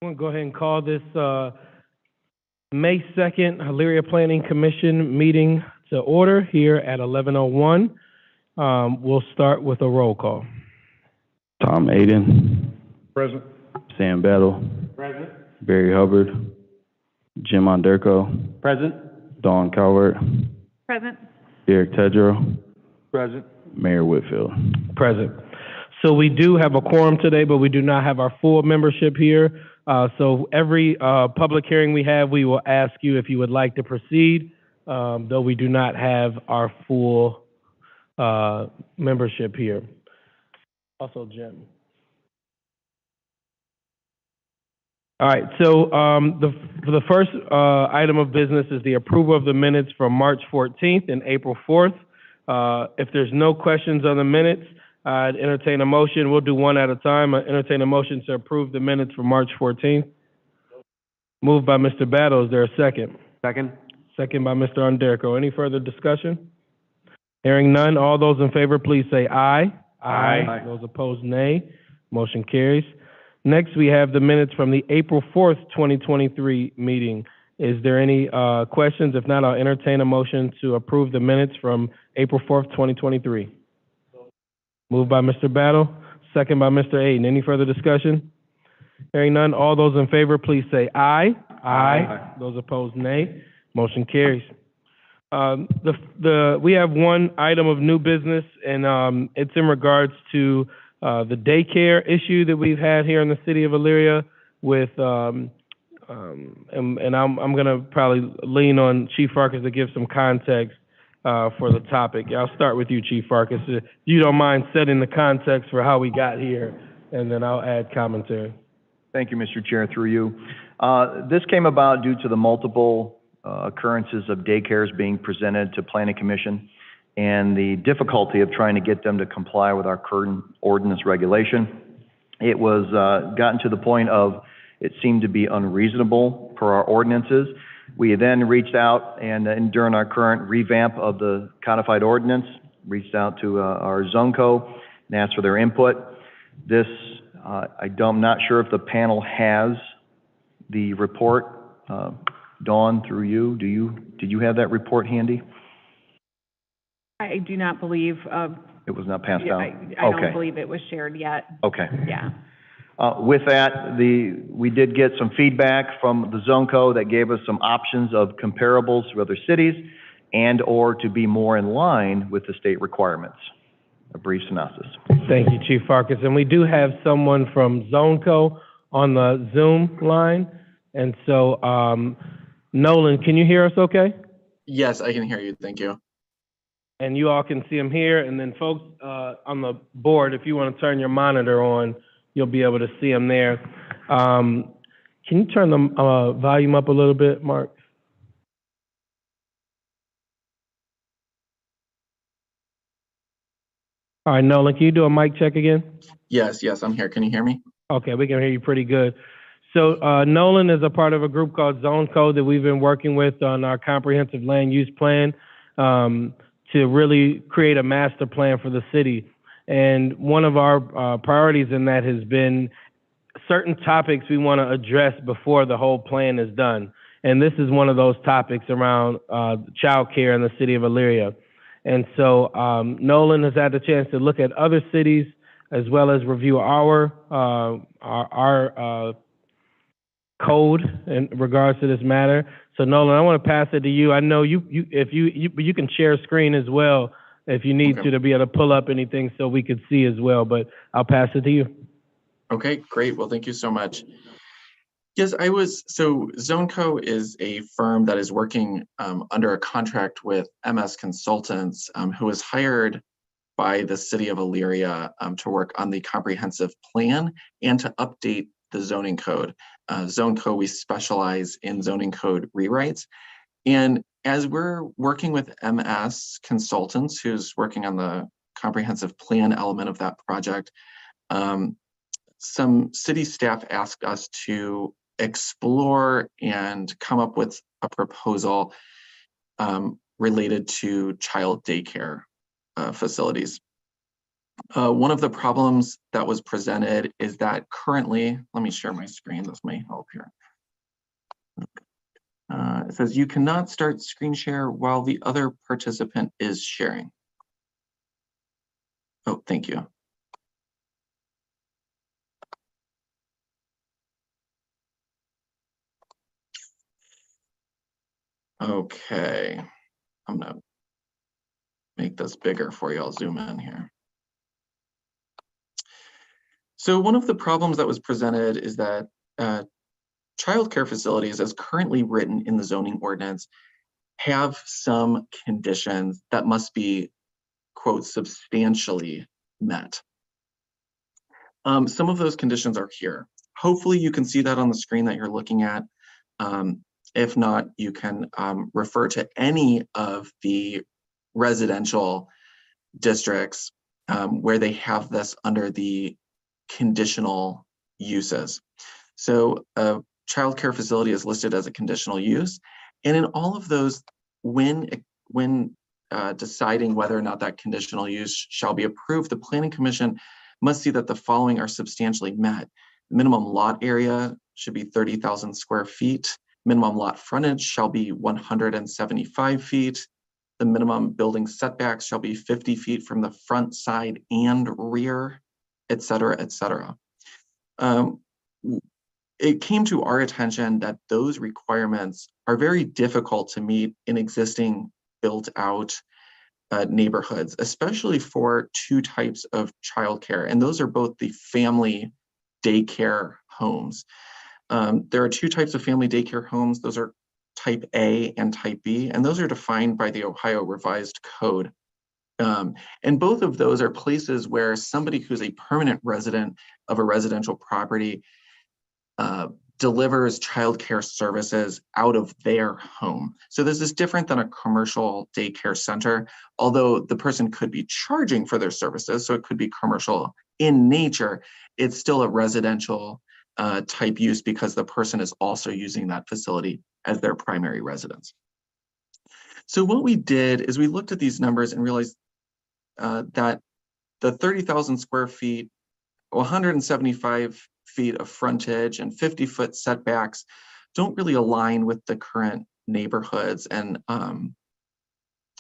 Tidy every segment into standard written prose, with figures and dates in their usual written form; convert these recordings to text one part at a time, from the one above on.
I'm going to go ahead and call this May 2nd Elyria Planning Commission meeting to order here at 11:01. We'll start with a roll call. Tom Aiden, Present. Sam Battle, Present. Barry Hubbard, Jim Onderko, Present. Dawn Calvert, Present. Derek Tedrow, Present. Mayor Whitfield. Present. So we do have a quorum today, but we do not have our full membership here. So every public hearing we have, we will ask you if you would like to proceed, though we do not have our full membership here. Also, Jim. All right, so the first item of business is the approval of the minutes from March 14th and April 4th. If there's no questions on the minutes, I'd entertain a motion. We'll do one at a time. I entertain a motion to approve the minutes for March 14th. Moved by Mr. Battle. Is there a second? Second. Second by Mr. Onderko. Any further discussion? Hearing none, all those in favor, please say aye. Aye. Those opposed, nay. Motion carries. Next, we have the minutes from the April 4th, 2023 meeting. Is there any questions? If not, I'll entertain a motion to approve the minutes from April 4th, 2023. Moved by Mr. Battle, second by Mr. Aiden. Any further discussion? Hearing none, all those in favor, please say aye. Aye. Those opposed, nay. Motion carries. We have one item of new business, and it's in regards to the daycare issue that we've had here in the city of Elyria with, and I'm going to probably lean on Chief Farkas to give some context for the topic. I'll start with you, Chief Farkas. If you don't mind setting the context for how we got here, and then I'll add commentary. Thank you, Mr. Chair, through you. This came about due to the multiple occurrences of daycares being presented to Planning Commission and the difficulty of trying to get them to comply with our current ordinance regulation. It was gotten to the point of it seemed to be unreasonable per our ordinances. We then reached out and during our current revamp of the codified ordinance, reached out to our ZoneCo and asked for their input. This, I'm not sure if the panel has the report. Dawn, through you, did you have that report handy? I do not believe, It was not passed out? I don't believe it was shared yet. Okay. Yeah. With that, we did get some feedback from the ZoneCo that gave us some options of comparables to other cities and or to be more in line with the state requirements. A brief synopsis. Thank you, Chief Farkas. And we do have someone from ZoneCo on the Zoom line. And so, Nolan, can you hear us okay? Yes, I can hear you. Thank you. And you all can see him here. And then folks on the board, if you want to turn your monitor on, you'll be able to see him there. Can you turn the volume up a little bit, Mark? All right, Nolan, can you do a mic check again? Yes, I'm here. Can you hear me? Okay, we can hear you pretty good. So Nolan is a part of a group called ZoneCo that we've been working with on our comprehensive land use plan to really create a master plan for the city. And one of our priorities in that has been certain topics we want to address before the whole plan is done. And this is one of those topics around child care in the city of Elyria. And so Nolan has had the chance to look at other cities as well as review our code in regards to this matter. So Nolan, I want to pass it to you. I know you can share screen as well if you need to be able to pull up anything so we could see as well, but I'll pass it to you. Okay, great. Well, thank you so much. Yes, so ZoneCo is a firm that is working under a contract with MS Consultants, who was hired by the city of Elyria to work on the comprehensive plan and to update the zoning code. ZoneCo, we specialize in zoning code rewrites. And as we're working with MS Consultants, who's working on the comprehensive plan element of that project, some city staff asked us to explore and come up with a proposal related to child daycare facilities. One of the problems that was presented is that currently, let me share my screen, this may help here. It says you cannot start screen share while the other participant is sharing. Oh, thank you. Okay, I'm gonna make this bigger for you. I'll zoom in here. So one of the problems that was presented is that childcare facilities, as currently written in the zoning ordinance, have some conditions that must be, quote, substantially met. Some of those conditions are here. Hopefully you can see that on the screen that you're looking at. If not, you can refer to any of the residential districts where they have this under the conditional uses. So a childcare facility is listed as a conditional use. And in all of those, when deciding whether or not that conditional use shall be approved, the Planning Commission must see that the following are substantially met. Minimum lot area should be 30,000 square feet. Minimum lot frontage shall be 175 feet. The minimum building setbacks shall be 50 feet from the front, side, and rear, et cetera, et cetera. It came to our attention that those requirements are very difficult to meet in existing built-out neighborhoods, especially for two types of childcare, and those are both the family daycare homes. There are two types of family daycare homes. Those are type A and type B, and those are defined by the Ohio Revised Code. And both of those are places where somebody who's a permanent resident of a residential property delivers childcare services out of their home. So this is different than a commercial daycare center, although the person could be charging for their services, so it could be commercial in nature. It's still a residential type use because the person is also using that facility as their primary residence. So what we did is we looked at these numbers and realized that the 30,000 square feet, 175 feet of frontage and 50-foot setbacks don't really align with the current neighborhoods and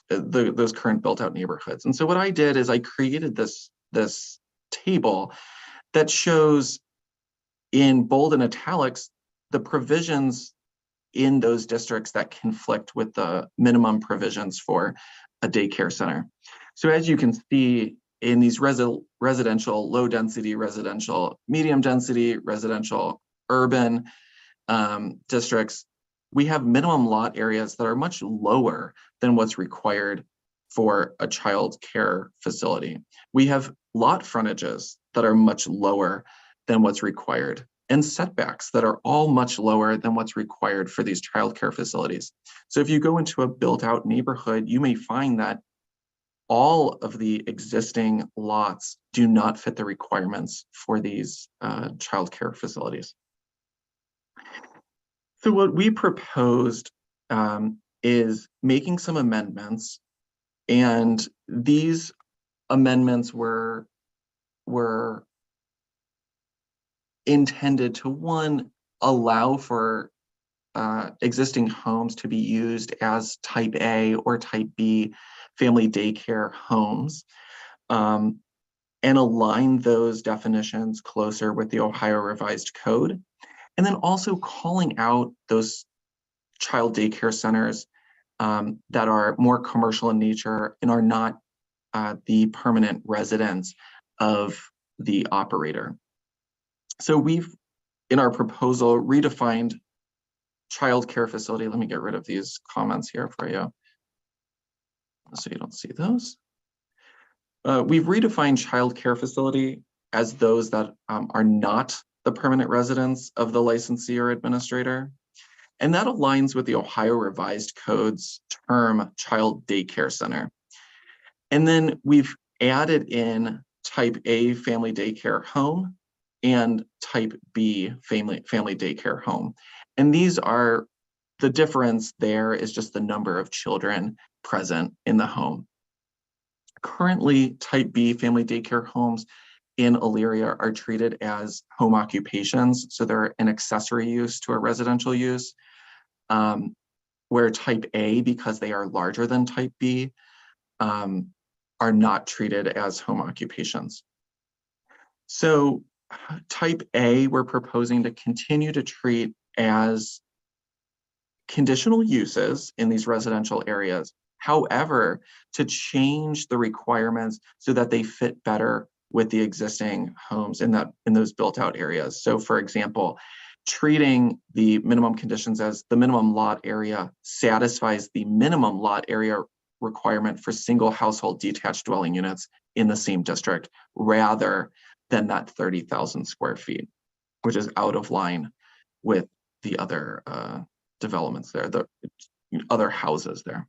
those current built-out neighborhoods. And so what I did is I created this table that shows in bold and italics the provisions in those districts that conflict with the minimum provisions for a daycare center. So as you can see, in these residential, low density residential, medium density residential, urban districts, we have minimum lot areas that are much lower than what's required for a child care facility. We have lot frontages that are much lower than what's required, and setbacks that are all much lower than what's required for these child care facilities. So if you go into a built-out neighborhood, you may find that all of the existing lots do not fit the requirements for these childcare facilities. So what we proposed is making some amendments, and these amendments were intended to, one, allow for existing homes to be used as type A or type B family daycare homes, and align those definitions closer with the Ohio Revised Code. And then also calling out those child daycare centers that are more commercial in nature and are not the permanent residents of the operator. So we've, in our proposal, redefined child care facility. Let me get rid of these comments here for you, so you don't see those. We've redefined child care facility as those that are not the permanent residents of the licensee or administrator. And that aligns with the Ohio Revised Code's term child daycare center. And then we've added in type A family daycare home and type B family daycare home. And these are, the difference there is just the number of children present in the home. Currently, type B family daycare homes in Elyria are treated as home occupations. So they're an accessory use to a residential use. Where type A, because they are larger than type B, are not treated as home occupations. So type A, we're proposing to continue to treat as conditional uses in these residential areas. However, to change the requirements so that they fit better with the existing homes in those built out areas. So for example, treating the minimum conditions as the minimum lot area satisfies the minimum lot area requirement for single household detached dwelling units in the same district, rather than that 30,000 square feet, which is out of line with the other developments there, the other houses there.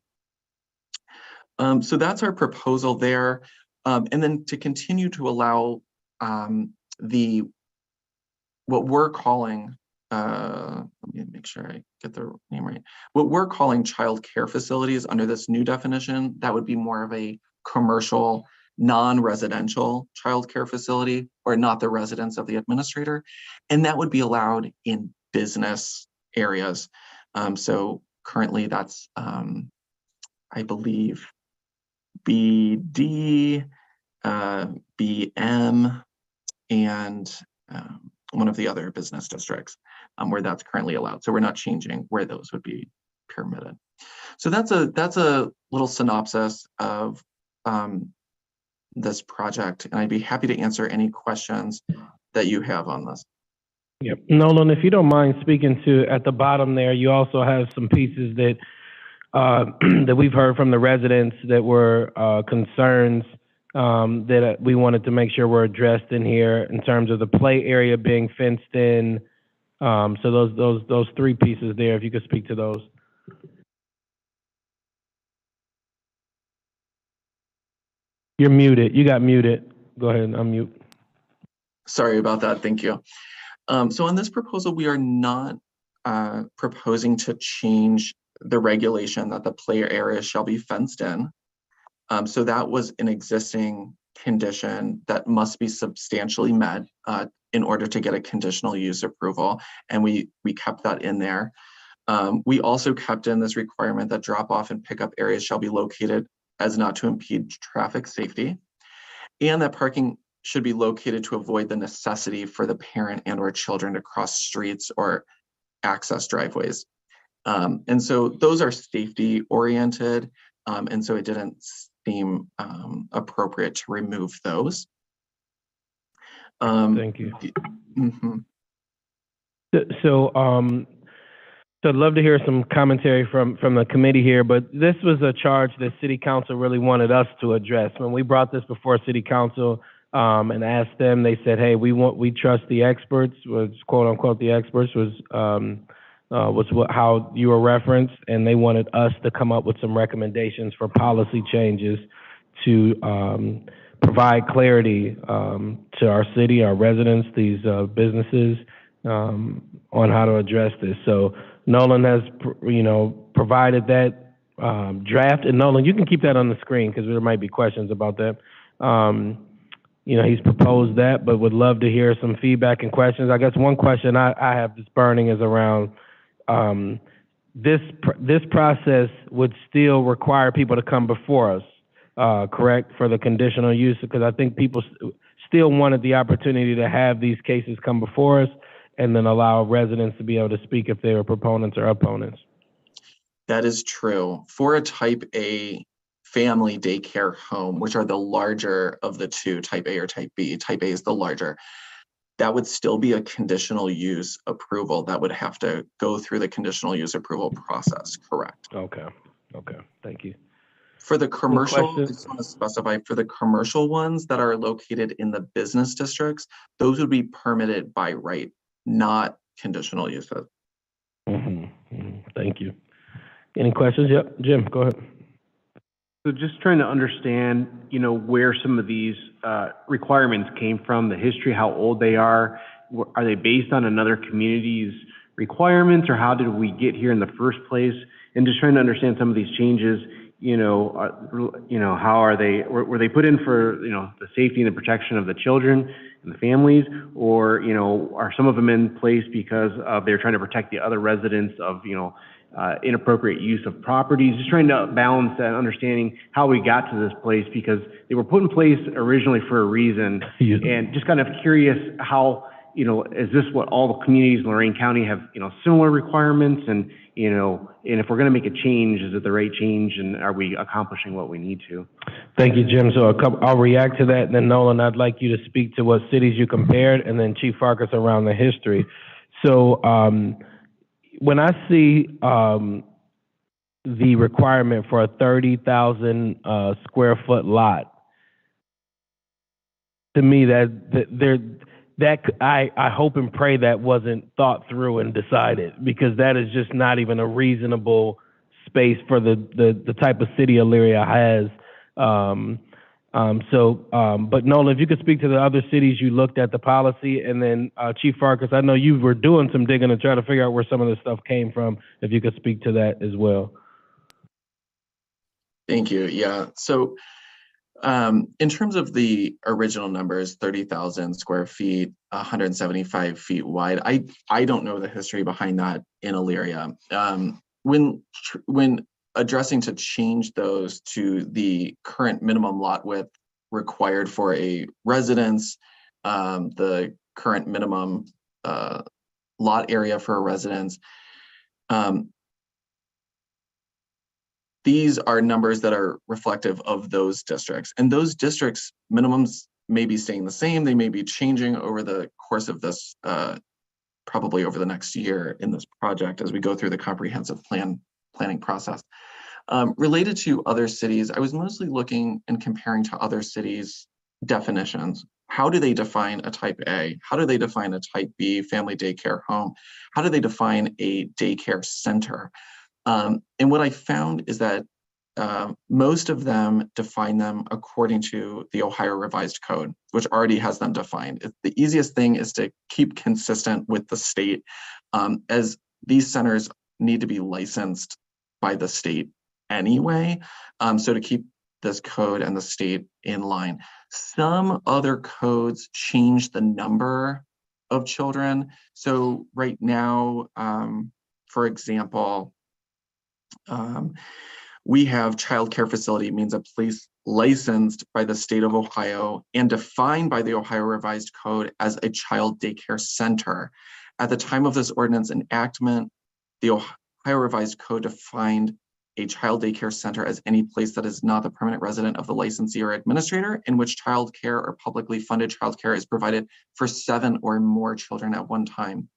So that's our proposal there. And then to continue to allow what we're calling, let me make sure I get the name right, what we're calling child care facilities under this new definition, that would be more of a commercial, non-residential child care facility, or not the residence of the administrator. And that would be allowed in business areas. So currently that's, I believe, BD, BM, and one of the other business districts where that's currently allowed. So we're not changing where those would be permitted. So that's a little synopsis of this project, and I'd be happy to answer any questions that you have on this. Yep. Nolan, if you don't mind speaking to, at the bottom there, you also have some pieces that that we've heard from the residents that were concerns that we wanted to make sure were addressed in here in terms of the play area being fenced in. So those three pieces there, if you could speak to those. You're muted. You got muted. Go ahead and unmute. Sorry about that. Thank you. So on this proposal, we are not proposing to change the regulation that the play area shall be fenced in. So that was an existing condition that must be substantially met in order to get a conditional use approval, and we kept that in there. We also kept in this requirement that drop-off and pickup areas shall be located as not to impede traffic safety, and that parking should be located to avoid the necessity for the parent and or children to cross streets or access driveways. And so those are safety oriented, and so it didn't seem appropriate to remove those. Thank you. Mm-hmm. So I'd love to hear some commentary from the committee here, but this was a charge that City Council really wanted us to address. When we brought this before City Council and asked them, they said, "Hey, we trust the experts," was quote unquote the experts, was how you were referenced, and they wanted us to come up with some recommendations for policy changes to provide clarity to our city, our residents, these businesses, on how to address this. So Nolan has, provided that draft, and Nolan, you can keep that on the screen because there might be questions about that. He's proposed that, but would love to hear some feedback and questions. I guess one question I have that's burning is around this process would still require people to come before us, correct, for the conditional use? Because I think people still wanted the opportunity to have these cases come before us and then allow residents to be able to speak if they were proponents or opponents. That is true. For a type A family daycare home, which are the larger of the two, type A or type B, type A is the larger, that would still be a conditional use approval that would have to go through the conditional use approval process, correct? Okay, thank you. For the commercial, I just want to specify, for the commercial ones that are located in the business districts, those would be permitted by right, not conditional uses. Thank you. Any questions? Yep, Jim, go ahead. So just trying to understand, where some of these requirements came from, the history, how old they are. Are they based on another community's requirements, or how did we get here in the first place? And just trying to understand some of these changes, how are they, were they put in for, the safety and the protection of the children and the families? Or, are some of them in place because they're trying to protect the other residents of, inappropriate use of properties? Just trying to balance that, understanding how we got to this place, because they were put in place originally for a reason. And just kind of curious how, is this what all the communities in Lorain County have, similar requirements? And, and if we're going to make a change, is it the right change? And are we accomplishing what we need to? Thank you, Jim. So I'll react to that. And then Nolan, I'd like you to speak to what cities you compared, and then Chief Farkas around the history. So when I see the requirement for a 30,000 square foot lot, to me I hope and pray that wasn't thought through and decided, because that is just not even a reasonable space for the type of city Elyria has. But Nolan, if you could speak to the other cities you looked at the policy, and then Chief Farkas, I know you were doing some digging to try to figure out where some of this stuff came from. If you could speak to that as well. Thank you. Yeah. So in terms of the original numbers, 30,000 square feet, 175 feet wide, I don't know the history behind that in Elyria. When addressing to change those to the current minimum lot width required for a residence, the current minimum lot area for a residence, these are numbers that are reflective of those districts. And those districts minimums may be staying the same. They may be changing over the course of this, probably over the next year in this project as we go through the comprehensive planning process. Related to other cities, I was mostly looking and comparing to other cities' definitions. How do they define a type A? How do they define a type B family daycare home? How do they define a daycare center? And what I found is that most of them define them according to the Ohio Revised Code, which already has them defined. The easiest thing is to keep consistent with the state, as these centers need to be licensed by the state anyway, so to keep this code and the state in line. Some other codes change the number of children. So right now, for example, we have child care facility means a place licensed by the state of Ohio and defined by the Ohio Revised Code as a child daycare center. At the time of this ordinance enactment, the Ohio Revised Code defined a child daycare center as any place that is not the permanent resident of the licensee or administrator, in which child care or publicly funded child care is provided for 7 or more children at one time.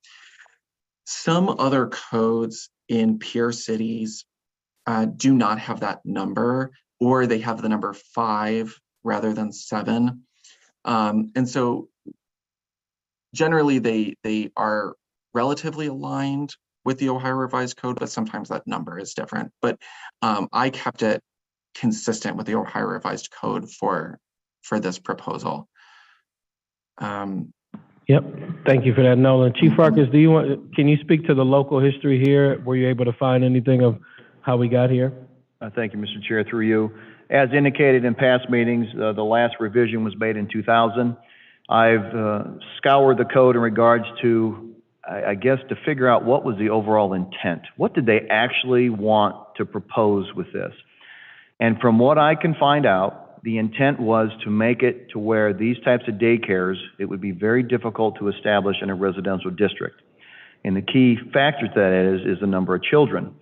Some other codes in peer cities do not have that number, or they have the number 5 rather than 7. And so generally they are relatively aligned with the Ohio Revised Code, but sometimes that number is different. But I kept it consistent with the Ohio Revised Code for this proposal. Yep, thank you for that, Nolan. Chief Farkas, can you speak to the local history here? Were you able to find anything of how we got here? Thank you, Mr. Chair, through you. As indicated in past meetings, the last revision was made in 2000. I've scoured the code in regards to, I guess, to figure out what was the overall intent. What did they actually want to propose with this? And from what I can find out, the intent was to make it to where these types of daycares, it would be very difficult to establish in a residential district. And the key factor to that is the number of children.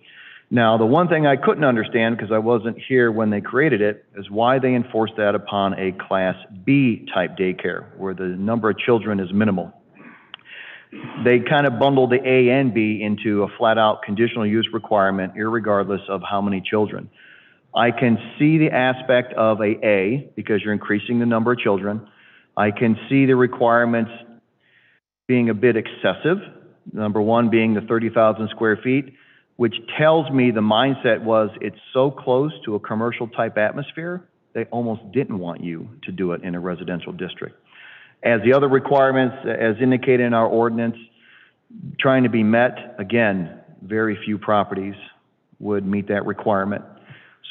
Now, the one thing I couldn't understand, because I wasn't here when they created it, is why they enforced that upon a Class B type daycare, where the number of children is minimal. They kind of bundled the A and B into a flat-out conditional use requirement, irregardless of how many children. I can see the aspect of A, because you're increasing the number of children. I can see the requirements being a bit excessive, number one being the 30,000 square feet, which tells me the mindset was it's so close to a commercial type atmosphere, they almost didn't want you to do it in a residential district. As the other requirements, as indicated in our ordinance, trying to be met, again, very few properties would meet that requirement.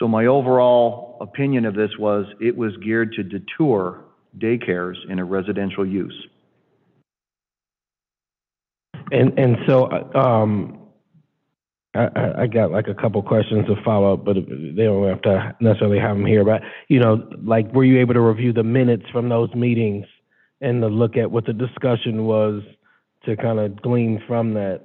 So my overall opinion of this was it was geared to detour daycares in a residential use. And so, I got like a couple questions to follow up, but they don't have to necessarily have them here. But, you know, like, were you able to review the minutes from those meetings and to look at what the discussion was to kind of glean from that?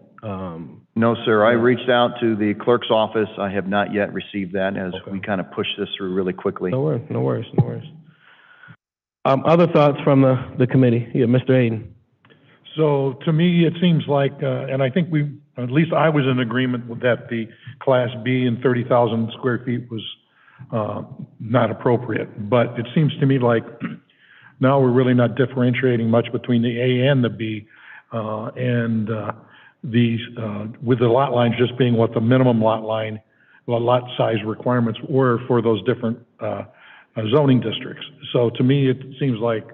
No, sir. I reached out to the clerk's office. I have not yet received that, as we kind of pushed this through really quickly. No worries, no worries, no worries. Other thoughts from the committee? Yeah, Mr. Aiden. So to me, it seems like, and I think at least I was in agreement with that the Class B and 30,000 square feet was not appropriate. But it seems to me like now we're really not differentiating much between the A and the B. With the lot lines just being what the minimum lot size requirements were for those different zoning districts. So to me, it seems like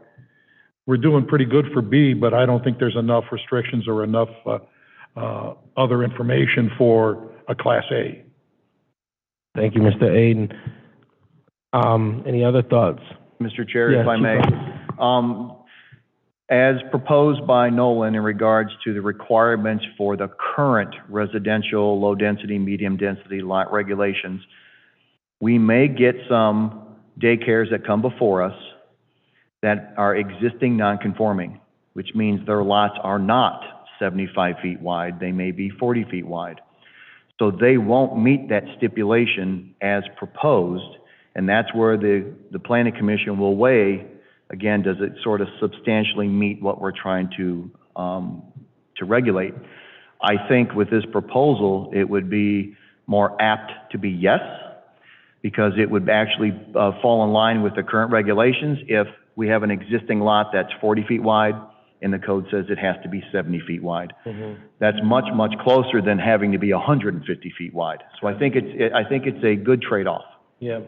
we're doing pretty good for B, but I don't think there's enough restrictions or enough other information for a Class A. Thank you, Mr. Aiden. Any other thoughts? Mr. Chair, Yes, if I may. As proposed by Nolan in regards to the requirements for the current residential low-density, medium-density lot regulations, we may get some daycares that come before us that are existing non-conforming, which means their lots are not 75 feet wide, they may be 40 feet wide. So they won't meet that stipulation as proposed, and that's where the Planning Commission will weigh, again, does it sort of substantially meet what we're trying to regulate? I think with this proposal, it would be more apt to be yes, because it would actually fall in line with the current regulations if we have an existing lot that's 40 feet wide and the code says it has to be 70 feet wide. That's much, much closer than having to be 150 feet wide. So I think it's a good trade-off. Yeah.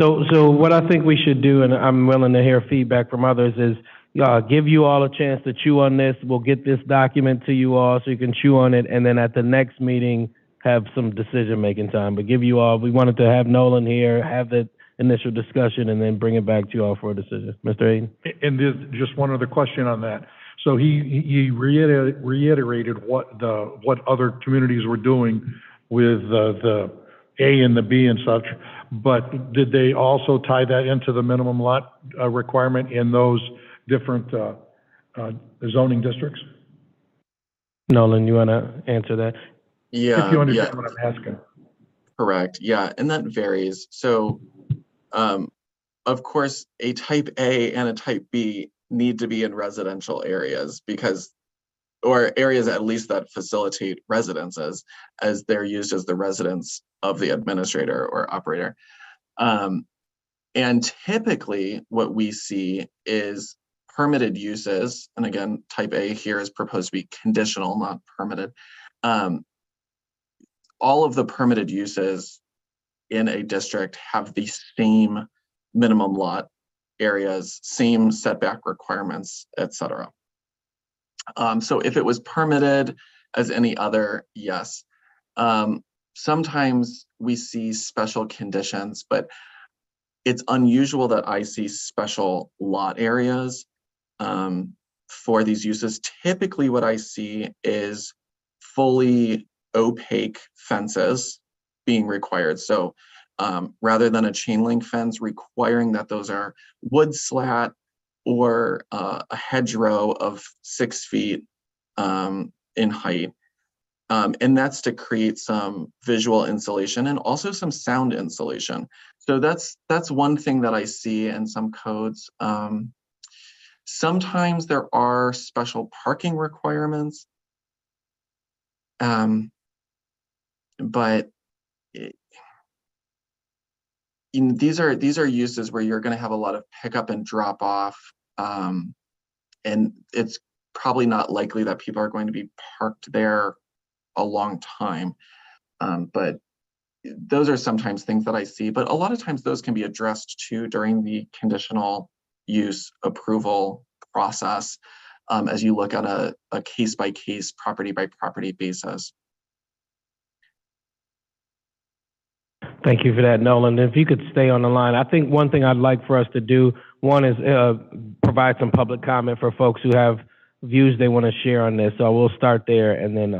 So what I think we should do, and I'm willing to hear feedback from others, is give you all a chance to chew on this. We'll get this document to you all so you can chew on it, and then at the next meeting, have some decision-making time. But give you all, we wanted to have Nolan here, have the initial discussion, and then bring it back to you all for a decision. Mr. Aiden? And there's just one other question on that. So he reiterated what other communities were doing with the A and the B and such, but did they also tie that into the minimum lot requirement in those different zoning districts? Nolan, you want to answer that? Yeah, If you understand yeah, what I'm asking. correct. Yeah, and that varies. So, of course, a type A and a type B need to be in residential areas or areas at least that facilitate residences, as they're used as the residence of the administrator or operator. And typically what we see is permitted uses, and again, type A here is proposed to be conditional, not permitted. All of the permitted uses in a district have the same minimum lot areas, same setback requirements, etc. So if it was permitted as any other, yes. Sometimes we see special conditions, but it's unusual that I see special lot areas for these uses. Typically what I see is fully opaque fences being required. So rather than a chain link fence, requiring that those are wood slat or a hedgerow of 6 feet in height. And that's to create some visual insulation and also some sound insulation. So that's one thing that I see in some codes. Sometimes there are special parking requirements, but these are uses where you're going to have a lot of pickup and drop off, and it's probably not likely that people are going to be parked there a long time. But those are sometimes things that I see, but a lot of times those can be addressed too during the conditional use approval process, as you look at a case-by-case, property-by-property basis. Thank you for that, Nolan. If you could stay on the line, I think one thing I'd like for us to do, one is provide some public comment for folks who have views they want to share on this. So we'll start there, and then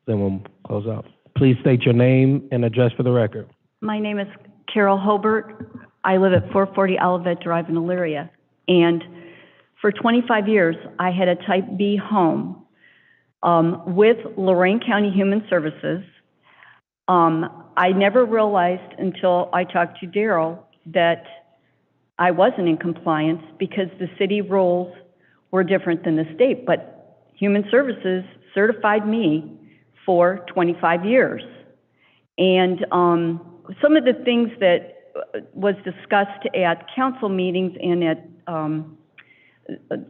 we'll close out. Please state your name and address for the record. My name is Carol Hobart. I live at 440 Olivet Drive in Elyria. And for 25 years, I had a Type B home with Lorain County Human Services. I never realized until I talked to Daryl that I wasn't in compliance because the city rules were different than the state, but Human Services certified me for 25 years. And some of the things that was discussed at council meetings and at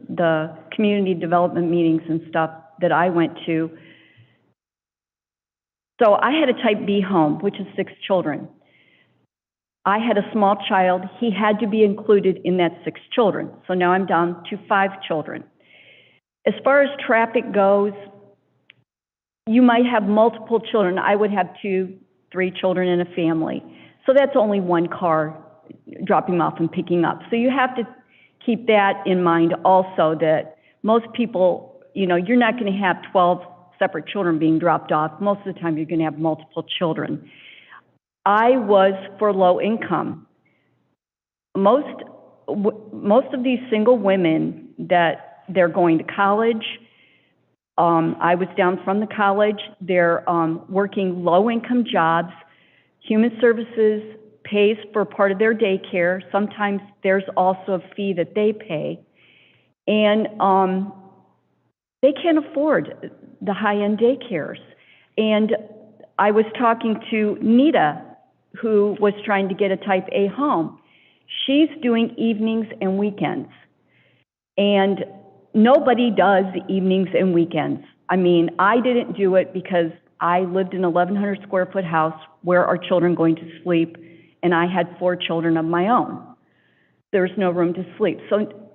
the community development meetings and stuff that I went to. So I had a Type B home, which is 6 children. I had a small child. He had to be included in that 6 children. So now I'm down to 5 children. As far as traffic goes, you might have multiple children. I would have 2, 3 children in a family. So that's only one car dropping off and picking up. So you have to keep that in mind also, that most people, you know, you're not going to have 12 separate children being dropped off. Most of the time you're going to have multiple children. I was for low income. Most of these single women that they're going to college, I was down from the college, they're working low income jobs. Human Services pays for part of their daycare. Sometimes there's also a fee that they pay. And they can't afford the high-end daycares. And I was talking to Nita, who was trying to get a Type A home. She's doing evenings and weekends. And nobody does evenings and weekends. I mean, I didn't do it because I lived in an 1,100 square foot house where our children going to sleep, and I had 4 children of my own. There was no room to sleep. So,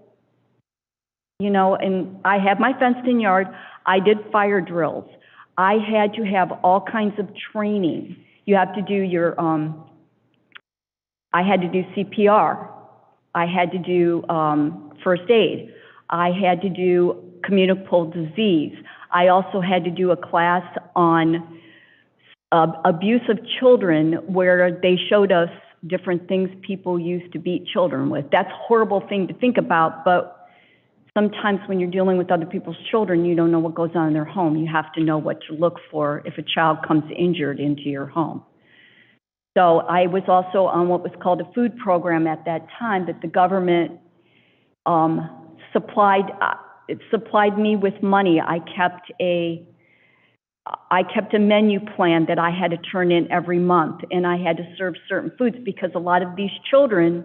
you know, and I had my fenced-in yard. I did fire drills. I had to have all kinds of training. You have to do your, I had to do CPR. I had to do first aid. I had to do communicable disease. I also had to do a class on abuse of children, where they showed us different things people used to beat children with. That's a horrible thing to think about, but sometimes when you're dealing with other people's children, you don't know what goes on in their home. You have to know what to look for if a child comes injured into your home. So I was also on what was called a food program at that time that the government supplied me with money. I kept a menu plan that I had to turn in every month, and I had to serve certain foods because a lot of these children,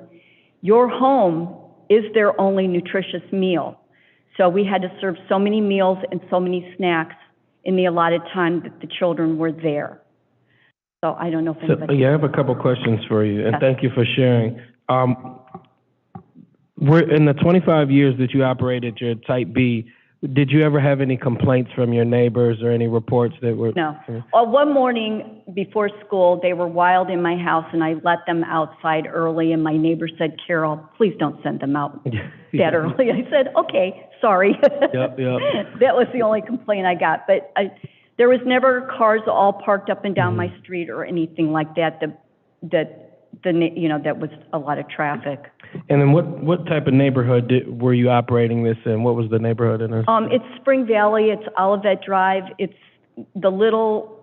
your home is their only nutritious meal. So we had to serve so many meals and so many snacks in the allotted time that the children were there. So I don't know if anybody... Yeah, I have a couple questions for you, and thank you for sharing. In the 25 years that you operated your Type B, did you ever have any complaints from your neighbors or any reports that were... No. One morning before school, they were wild in my house, and I let them outside early, and my neighbor said, "Carol, please don't send them out that early." I said, "Okay, sorry." Yep. That was the only complaint I got. But there was never cars all parked up and down my street or anything like that, that was a lot of traffic. And then what type of neighborhood were you operating this in? What was the neighborhood in this? It's Spring Valley, it's Olivet Drive, it's the little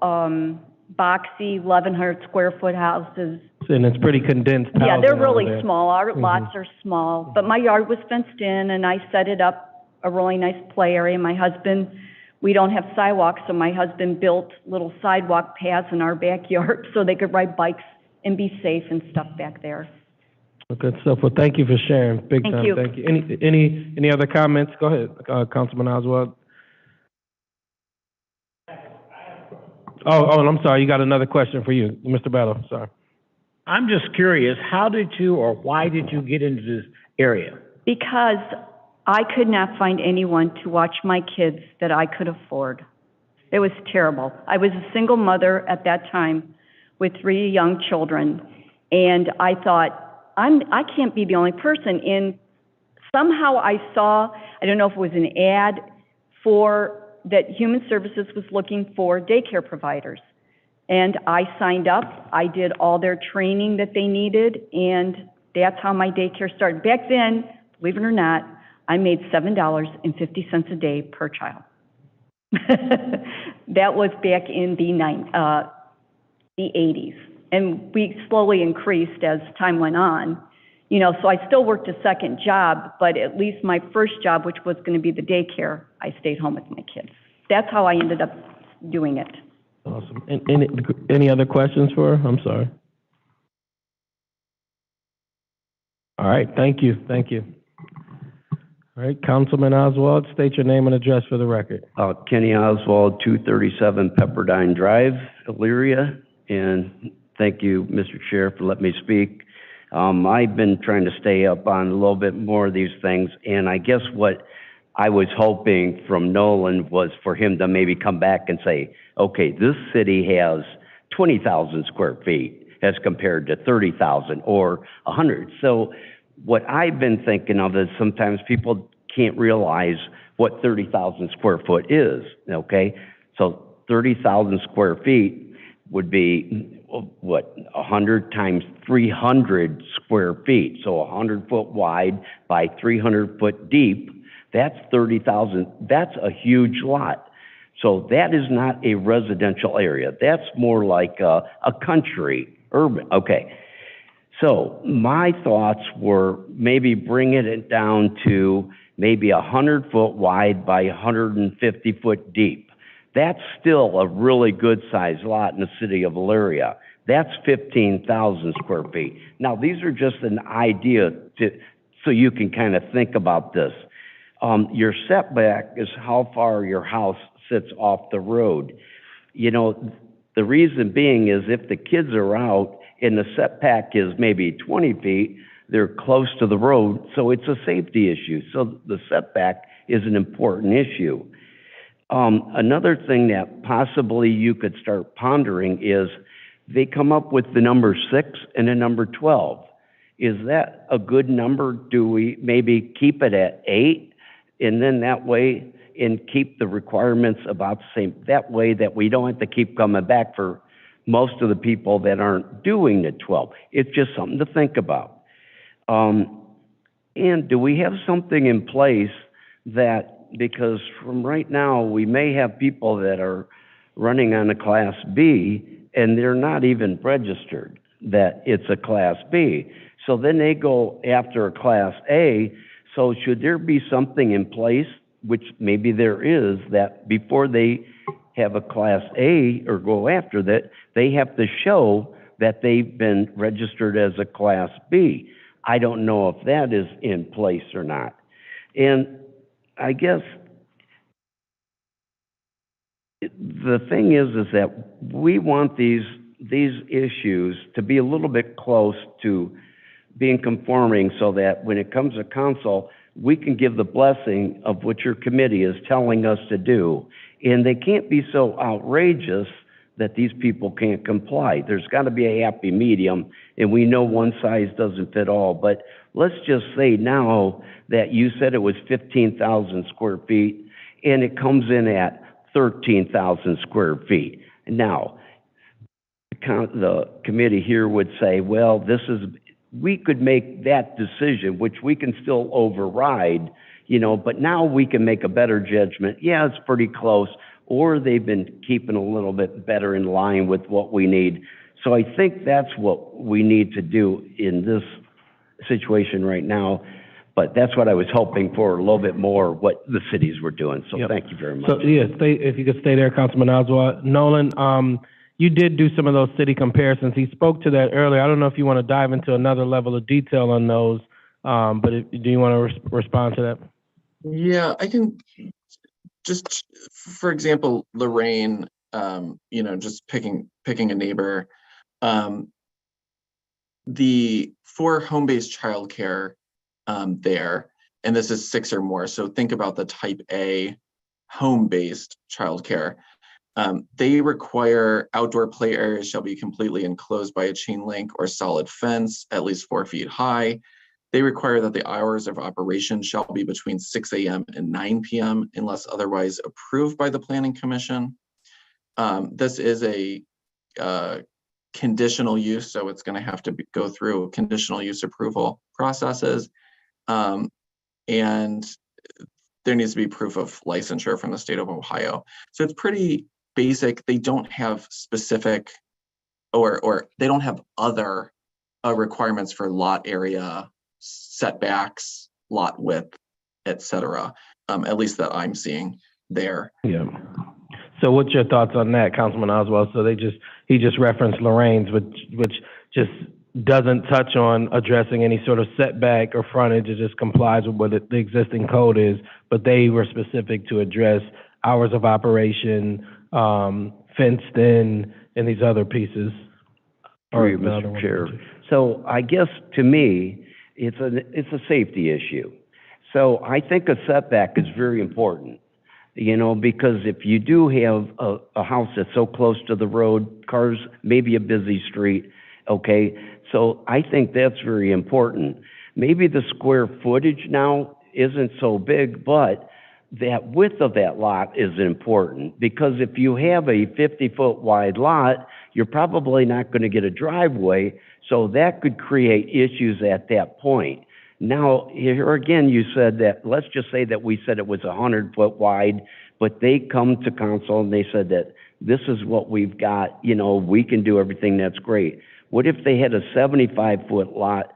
boxy 1,100 square foot houses. And it's pretty condensed housing. Yeah, they're really over there. small. Our lots are small, but my yard was fenced in, and I set it up a really nice play area. My husband, we don't have sidewalks, so my husband built little sidewalk paths in our backyard so they could ride bikes and be safe and stuff back there. Good stuff. Well, thank you for sharing. Big Thank time. you. Thank you. Any other comments? Go ahead, Councilman Oswald. Oh, and I'm sorry. You got another question for you, Mr. Battle. Sorry. I'm just curious, how did you or why did you get into this area? Because I could not find anyone to watch my kids that I could afford. It was terrible. I was a single mother at that time with 3 young children. And I thought, I can't be the only person. And somehow I saw, I don't know if it was an ad that Human Services was looking for daycare providers. And I signed up, I did all their training that they needed, and that's how my daycare started. Back then, believe it or not, I made $7.50 a day per child. That was back in the 80s. And we slowly increased as time went on. You know, so I still worked a second job, but at least my first job, which was going to be the daycare, I stayed home with my kids. That's how I ended up doing it. Awesome. And any other questions for her? I'm sorry. All right, thank you. All right, Councilman Oswald, state your name and address for the record. Kenny Oswald, 237 Pepperdine Drive, Elyria. And thank you, Mr. Chair, for letting me speak. I've been trying to stay up on a little bit more of these things, and I guess what I was hoping from Nolan was for him to maybe come back and say, okay, this city has 20,000 square feet as compared to 30,000 or 100. So what I've been thinking of is sometimes people can't realize what 30,000 square foot is, okay? So 30,000 square feet would be, what, 100 times 300 square feet. So 100 foot wide by 300 foot deep. That's 30,000. That's a huge lot. So that is not a residential area. That's more like a country, urban. Okay. So my thoughts were maybe bringing it down to maybe 100 foot wide by 150 foot deep. That's still a really good sized lot in the city of Elyria. That's 15,000 square feet. Now, these are just an idea so you can kind of think about this. Your setback is how far your house sits off the road. You know, the reason being is if the kids are out and the setback is maybe 20 feet, they're close to the road, so it's a safety issue. So the setback is an important issue. Another thing that possibly you could start pondering is they come up with the number 6 and the number 12. Is that a good number? Do we maybe keep it at 8 and then that way and keep the requirements about the same? That way that we don't have to keep coming back for most of the people that aren't doing the 12. It's just something to think about. And do we have something in place that, because from right now, we may have people that are running on a Class B and they're not even registered that it's a Class B. So then they go after a Class A. So should there be something in place, which maybe there is, that before they have a Class A or go after that, they have to show that they've been registered as a Class B. I don't know if that is in place or not. And I guess the thing is that we want these issues to be a little bit close to being conforming so that when it comes to council, we can give the blessing of what your committee is telling us to do. And they can't be so outrageous that these people can't comply. There's got to be a happy medium, and we know one size doesn't fit all. But let's just say now that you said it was 15,000 square feet, and it comes in at 13,000 square feet. Now, the committee here would say, well, we could make that decision, which we can still override, but now we can make a better judgment. Yeah, it's pretty close, or they've been keeping a little bit better in line with what we need. So I think that's what we need to do in this situation right now. But that's what I was hoping for, a little bit more what the cities were doing. So Yep. Thank you very much. So, yeah, if you could stay there, Councilman Oswald. Nolan, you did do some of those city comparisons. He spoke to that earlier. I don't know if you want to dive into another level of detail on those, but do you want to respond to that? Yeah, I can just, for example, Lorraine, just picking a neighbor, for home-based childcare there, and this is 6 or more. So think about the type A home-based childcare. They require outdoor play areas shall be completely enclosed by a chain link or solid fence, at least 4 feet high. They require that the hours of operation shall be between 6 a.m. and 9 p.m. unless otherwise approved by the Planning Commission. This is a conditional use, so it's going to have to go through conditional use approval processes. And there needs to be proof of licensure from the state of Ohio. So it's pretty basic. They don't have specific or they don't have other requirements for lot area, setbacks, lot width, etc. At least that I'm seeing there. Yeah. So what's your thoughts on that, Councilman Oswald? So he just referenced Lorraine's, which just doesn't touch on addressing any sort of setback or frontage. It just complies with what the existing code is, but they were specific to address hours of operation, fenced in, and these other pieces. Agree, Mr. Chair. So I guess to me, it's a safety issue. So I think a setback is very important, you know, because if you do have a house that's so close to the road, cars, maybe a busy street, okay? So I think that's very important. Maybe the square footage now isn't so big, but that width of that lot is important, because if you have a 50-foot wide lot, you're probably not going to get a driveway, so that could create issues at that point. Now, here again, you said that, let's just say that we said it was 100-foot wide, but they come to council and they said that this is what we've got, you know, we can do everything, that's great. What if they had a 75-foot lot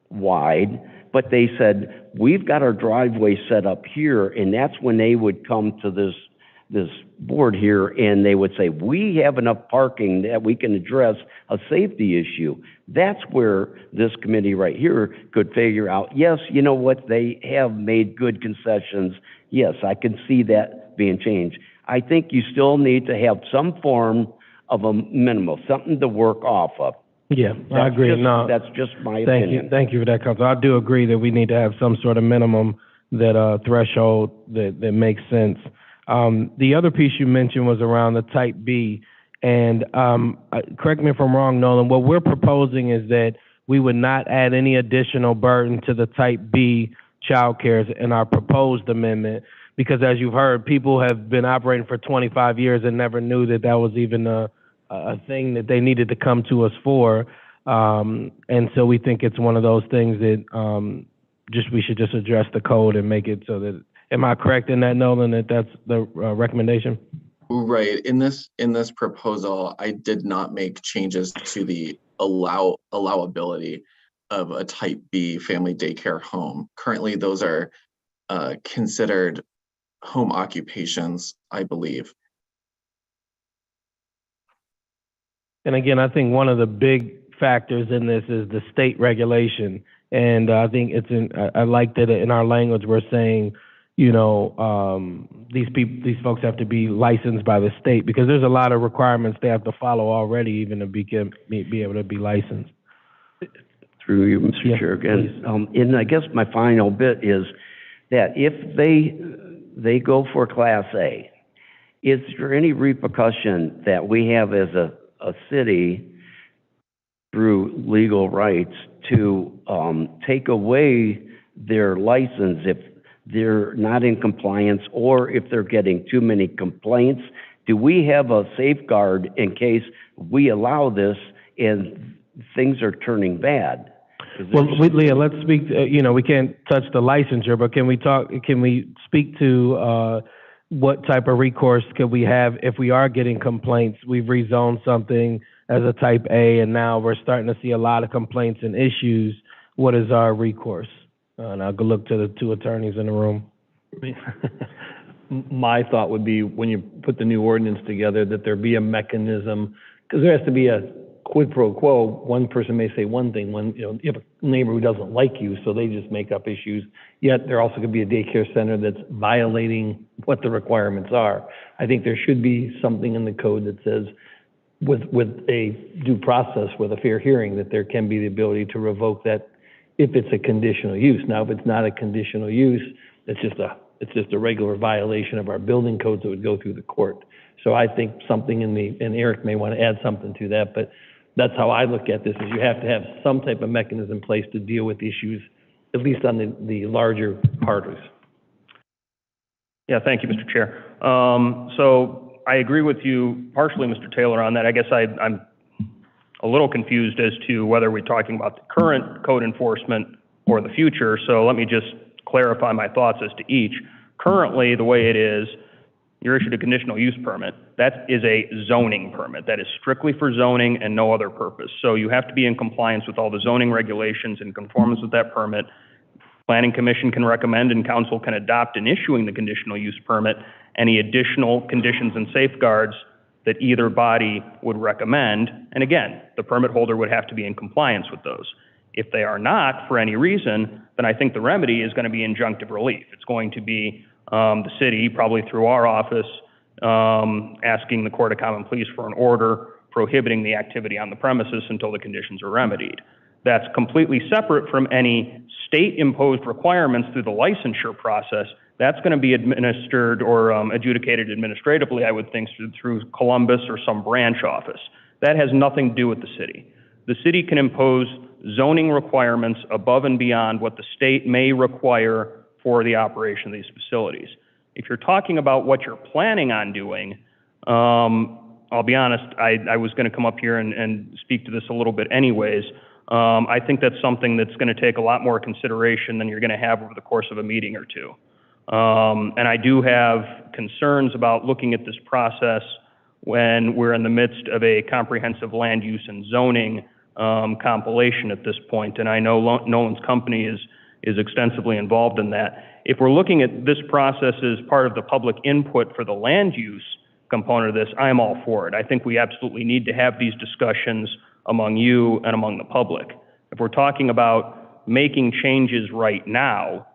wide, but they said, we've got our driveway set up here, and that's when they would come to this board here and they would say, we have enough parking that we can address a safety issue. That's where this committee right here could figure out, yes, you know what, they have made good concessions. Yes, I can see that being changed. I think you still need to have some form of a minimum, something to work off of. Yeah, I agree. That's just my opinion. Thank you for that, Council. I do agree that we need to have some sort of minimum threshold that makes sense. The other piece you mentioned was around the type B, and correct me if I'm wrong, Nolan, what we're proposing is that we would not add any additional burden to the type B childcare in our proposed amendment, because as you've heard, people have been operating for 25 years and never knew that was even a thing that they needed to come to us for. And so we think it's one of those things that we should just address the code and make it so that, am I correct in that, Nolan, that that's the recommendation? Right. In this proposal, I did not make changes to the allowability of a type B family daycare home. Currently, those are considered home occupations, I believe. And again, I think one of the big factors in this is the state regulation. And I think I like that in our language we're saying, you know, these folks have to be licensed by the state, because there's a lot of requirements they have to follow already, even to be able to be licensed. Through you, Mr. Chair, again. And I guess my final bit is that if they go for Class A, is there any repercussion that we have as a city through legal rights to take away their license if they're not in compliance, or if they're getting too many complaints? Do we have a safeguard in case we allow this and things are turning bad? Well, Leah, let's speak, you know, we can't touch the licensure, but can we speak to what type of recourse could we have if we are getting complaints? We've rezoned something as a type A, and now we're starting to see a lot of complaints and issues. What is our recourse? And I'll go look to the two attorneys in the room. My thought would be, when you put the new ordinance together, that there be a mechanism, because there has to be a quid pro quo. One person may say one thing, you have a neighbor who doesn't like you, so they just make up issues. Yet there also could be a daycare center that's violating what the requirements are. I think there should be something in the code that says, with a due process, with a fair hearing, that there can be the ability to revoke that if it's a conditional use. Now, if it's not a conditional use, it's just a regular violation of our building codes that would go through the court. So I think something and Eric may want to add something to that, but that's how I look at this, is you have to have some type of mechanism in place to deal with issues, at least on the larger parties. Yeah, thank you, Mr. Chair. So I agree with you partially, Mr. Taylor, on that. I guess I'm a little confused as to whether we're talking about the current code enforcement or the future. So let me just clarify my thoughts as to each. Currently, the way it is, you're issued a conditional use permit. That is a zoning permit. That is strictly for zoning and no other purpose. So you have to be in compliance with all the zoning regulations in conformance with that permit. Planning Commission can recommend and council can adopt in issuing the conditional use permit any additional conditions and safeguards that either body would recommend. And again, the permit holder would have to be in compliance with those. If they are not, for any reason, then I think the remedy is going to be injunctive relief. It's going to be the city, probably through our office, asking the Court of Common Pleas for an order prohibiting the activity on the premises until the conditions are remedied. That's completely separate from any state-imposed requirements through the licensure process. That's going to be administered or adjudicated administratively, I would think, through Columbus or some branch office. That has nothing to do with the city. The city can impose zoning requirements above and beyond what the state may require for the operation of these facilities. If you're talking about what you're planning on doing, I'll be honest, I was going to come up here and speak to this a little bit anyways. I think that's something that's going to take a lot more consideration than you're going to have over the course of a meeting or two. And I do have concerns about looking at this process when we're in the midst of a comprehensive land use and zoning compilation at this point. And I know Nolan's company is extensively involved in that. If we're looking at this process as part of the public input for the land use component of this, I'm all for it. I think we absolutely need to have these discussions among you and among the public. If we're talking about making changes right now,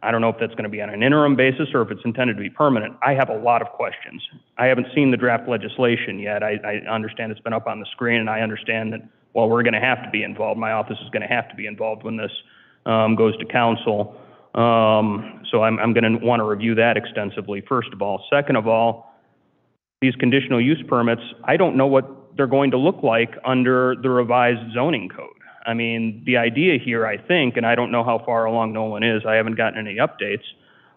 I don't know if that's going to be on an interim basis or if it's intended to be permanent. I have a lot of questions. I haven't seen the draft legislation yet. I understand it's been up on the screen, and I understand that, well, we're going to have to be involved. My office is going to have to be involved when this goes to council. So I'm going to want to review that extensively, first of all. Second of all, these conditional use permits, I don't know what they're going to look like under the revised zoning code. I mean, the idea here, I think, and I don't know how far along Nolan is, I haven't gotten any updates,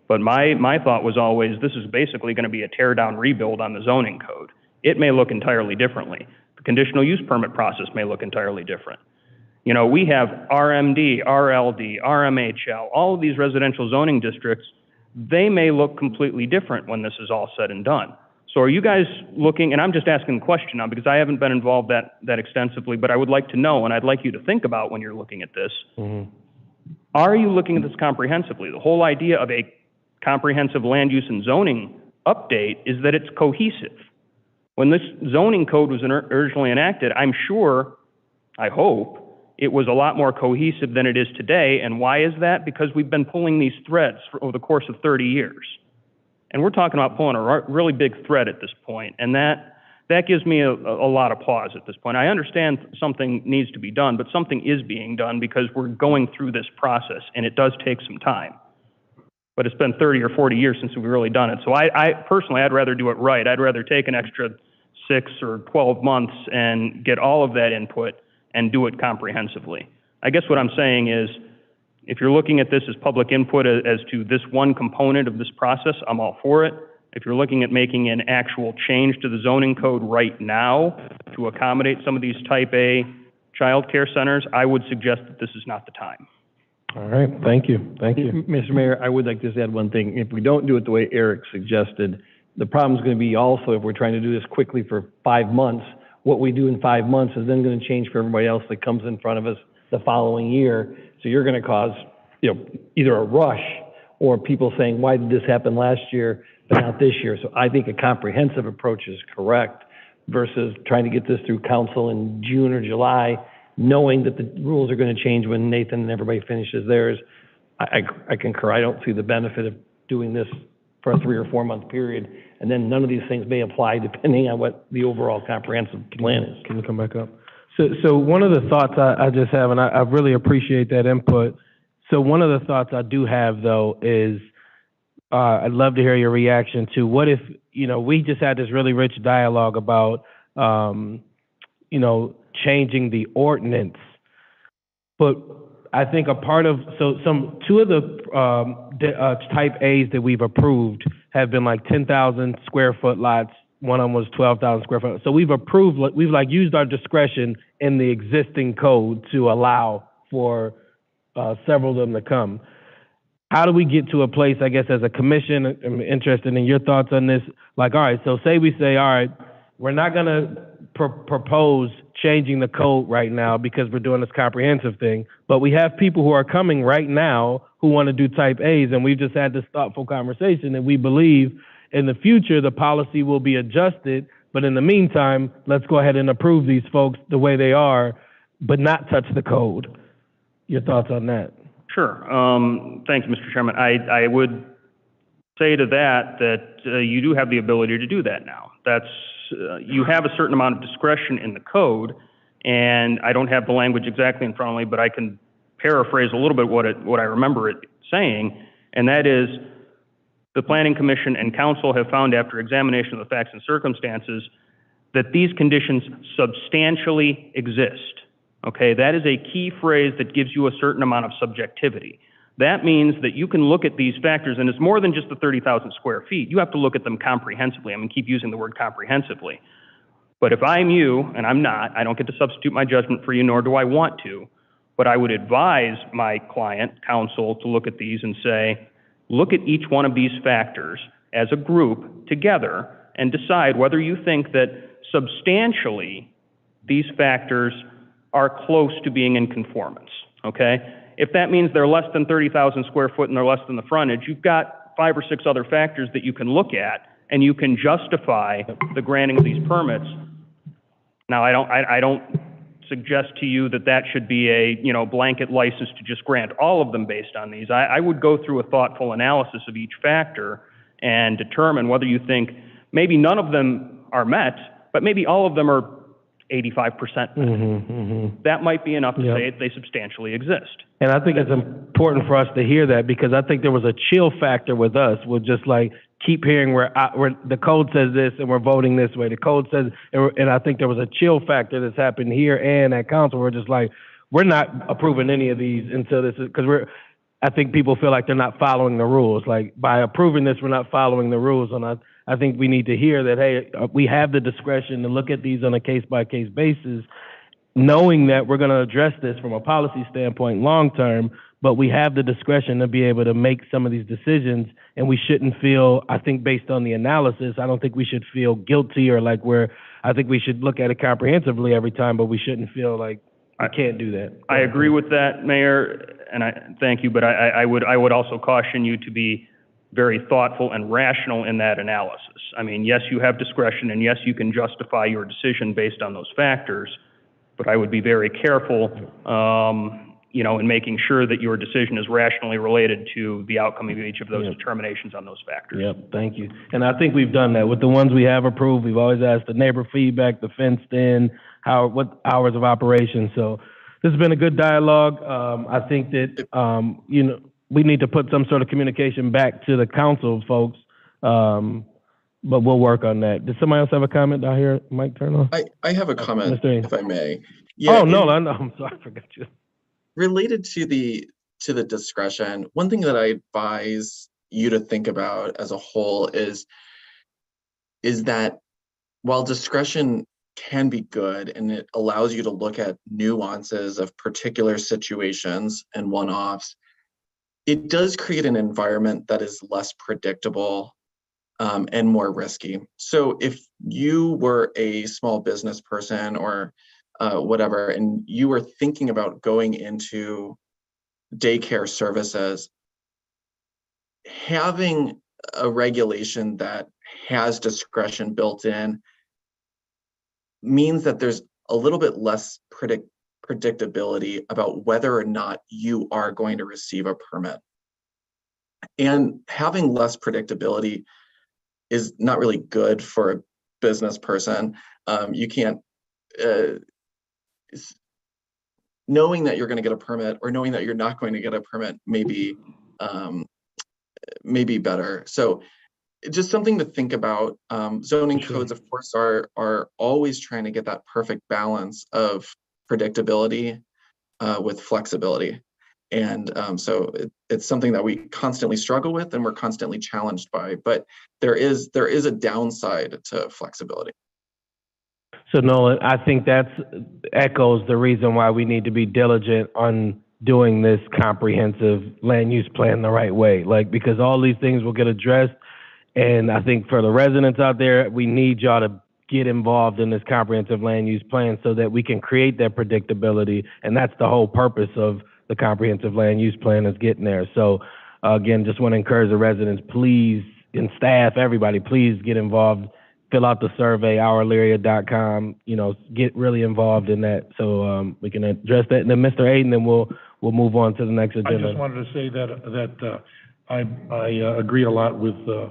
but my thought was always this is basically going to be a tear down rebuild on the zoning code. It may look entirely differently. The conditional use permit process may look entirely different. You know, we have RMD, RLD, RMHL, all of these residential zoning districts, they may look completely different when this is all said and done. So are you guys looking, and I'm just asking the question now because I haven't been involved that extensively, but I would like to know, and I'd like you to think about when you're looking at this, are you looking at this comprehensively? The whole idea of a comprehensive land use and zoning update is that it's cohesive. When this zoning code was originally enacted, I'm sure, I hope, it was a lot more cohesive than it is today. And why is that? Because we've been pulling these threads over the course of 30 years. And we're talking about pulling a really big thread at this point, and that gives me a lot of pause at this point. I understand something needs to be done, but something is being done because we're going through this process, and it does take some time. But it's been 30 or 40 years since we've really done it. So I personally, I'd rather do it right. I'd rather take an extra 6 or 12 months and get all of that input and do it comprehensively. I guess what I'm saying is, if you're looking at this as public input as to this one component of this process, I'm all for it. If you're looking at making an actual change to the zoning code right now to accommodate some of these type A child care centers, I would suggest that this is not the time. All right, thank you, thank you. Mr. Mayor, I would like to just add one thing. If we don't do it the way Eric suggested, the problem is going to be also if we're trying to do this quickly for 5 months, what we do in 5 months is then going to change for everybody else that comes in front of us the following year. So you're going to cause, either a rush or people saying, why did this happen last year but not this year? So I think a comprehensive approach is correct versus trying to get this through council in June or July, knowing that the rules are going to change when Nathan and everybody finishes theirs. I concur. I don't see the benefit of doing this for a 3 or 4 month period, and then none of these things may apply depending on what the overall comprehensive plan is. Can you come back up? So one of the thoughts I just have, and I really appreciate that input. So one of the thoughts I do have, though, is I'd love to hear your reaction to what if, we just had this really rich dialogue about, changing the ordinance. But I think a part of, two of the type A's that we've approved have been like 10,000 square foot lots. One of them was 12,000 square foot. So we've approved, we've used our discretion in the existing code to allow for several of them to come. How do we get to a place, I guess, as a commission? I'm interested in your thoughts on this. All right, so say we say, all right, we're not going to propose changing the code right now because we're doing this comprehensive thing, but we have people who are coming right now who want to do type A's, and we've just had this thoughtful conversation, and we believe in the future the policy will be adjusted, but in the meantime, let's go ahead and approve these folks the way they are, but not touch the code. Your thoughts on that? Sure. Thanks, Mr. Chairman. I would say to that you do have the ability to do that now. You have a certain amount of discretion in the code, and I don't have the language exactly in front of me, but I can paraphrase a little bit what I remember it saying, and that is the Planning Commission and Council have found after examination of the facts and circumstances that these conditions substantially exist. Okay, that is a key phrase that gives you a certain amount of subjectivity. That means that you can look at these factors, and it's more than just the 30,000 square feet. You have to look at them comprehensively. I'm going to keep using the word comprehensively. But if I'm you, and I'm not, I don't get to substitute my judgment for you, nor do I want to, but I would advise my client, counsel, to look at these and say, look at each one of these factors as a group together and decide whether you think that substantially these factors are close to being in conformance, okay? If that means they're less than 30,000 square foot and they're less than the frontage, you've got 5 or 6 other factors that you can look at and you can justify the granting of these permits. Now, I don't suggest to you that should be a, blanket license to just grant all of them based on these. I would go through a thoughtful analysis of each factor and determine whether you think maybe none of them are met, but maybe all of them are 85%. That might be enough to say they substantially exist. And I think it's important for us to hear that because I think there was a chill factor with us. We're just keep hearing where the code says this and we're voting this way. The code says, and I think there was a chill factor that's happened here and at council. We're just we're not approving any of these until this is, because I think people feel like they're not following the rules. By approving this, we're not following the rules. And I think we need to hear that, hey, we have the discretion to look at these on a case-by-case basis, knowing that we're going to address this from a policy standpoint long-term, but we have the discretion to be able to make some of these decisions, and we shouldn't feel, I think based on the analysis, I don't think we should feel guilty or I think we should look at it comprehensively every time, but we shouldn't feel like we can't do that. I agree with that, Mayor, and thank you, but I would also caution you to be very thoughtful and rational in that analysis. I mean, yes, you have discretion, and yes, you can justify your decision based on those factors, but I would be very careful, in making sure that your decision is rationally related to the outcome of each of those determinations on those factors. Yep, thank you. And I think we've done that. With the ones we have approved, we've always asked the neighbor feedback, the fenced in, what hours of operation. So this has been a good dialogue. I think that, we need to put some sort of communication back to the council folks, but we'll work on that. Did somebody else have a comment down here? Mike, turn on. I have a comment, if I may. No, I'm sorry, I forgot you. Related to the discretion, one thing that I advise you to think about as a whole is that while discretion can be good and it allows you to look at nuances of particular situations and one-offs, it does create an environment that is less predictable and more risky. So if you were a small business person or whatever, and you were thinking about going into daycare services, having a regulation that has discretion built in means that there's a little bit less predictability about whether or not you are going to receive a permit. And having less predictability is not really good for a business person. You can't, knowing that you're going to get a permit or knowing that you're not going to get a permit may be maybe better. So just something to think about. Zoning Sure. codes, of course, are always trying to get that perfect balance of predictability with flexibility. And so it's something that we constantly struggle with and we're constantly challenged by, but there is a downside to flexibility. So Nolan, I think that's echoes the reason why we need to be diligent on doing this comprehensive land use plan the right way. Like, because all these things will get addressed. And I think for the residents out there, we need y'all to get involved in this comprehensive land use plan so that we can create that predictability. And that's the whole purpose of the comprehensive land use plan, is getting there. So again, just want to encourage the residents, please, and staff, everybody, please get involved. Fill out the survey, ourelyria.com, get really involved in that so we can address that. And then Mr. Aiden, then we'll move on to the next I agenda. just wanted to say that I agree a lot with the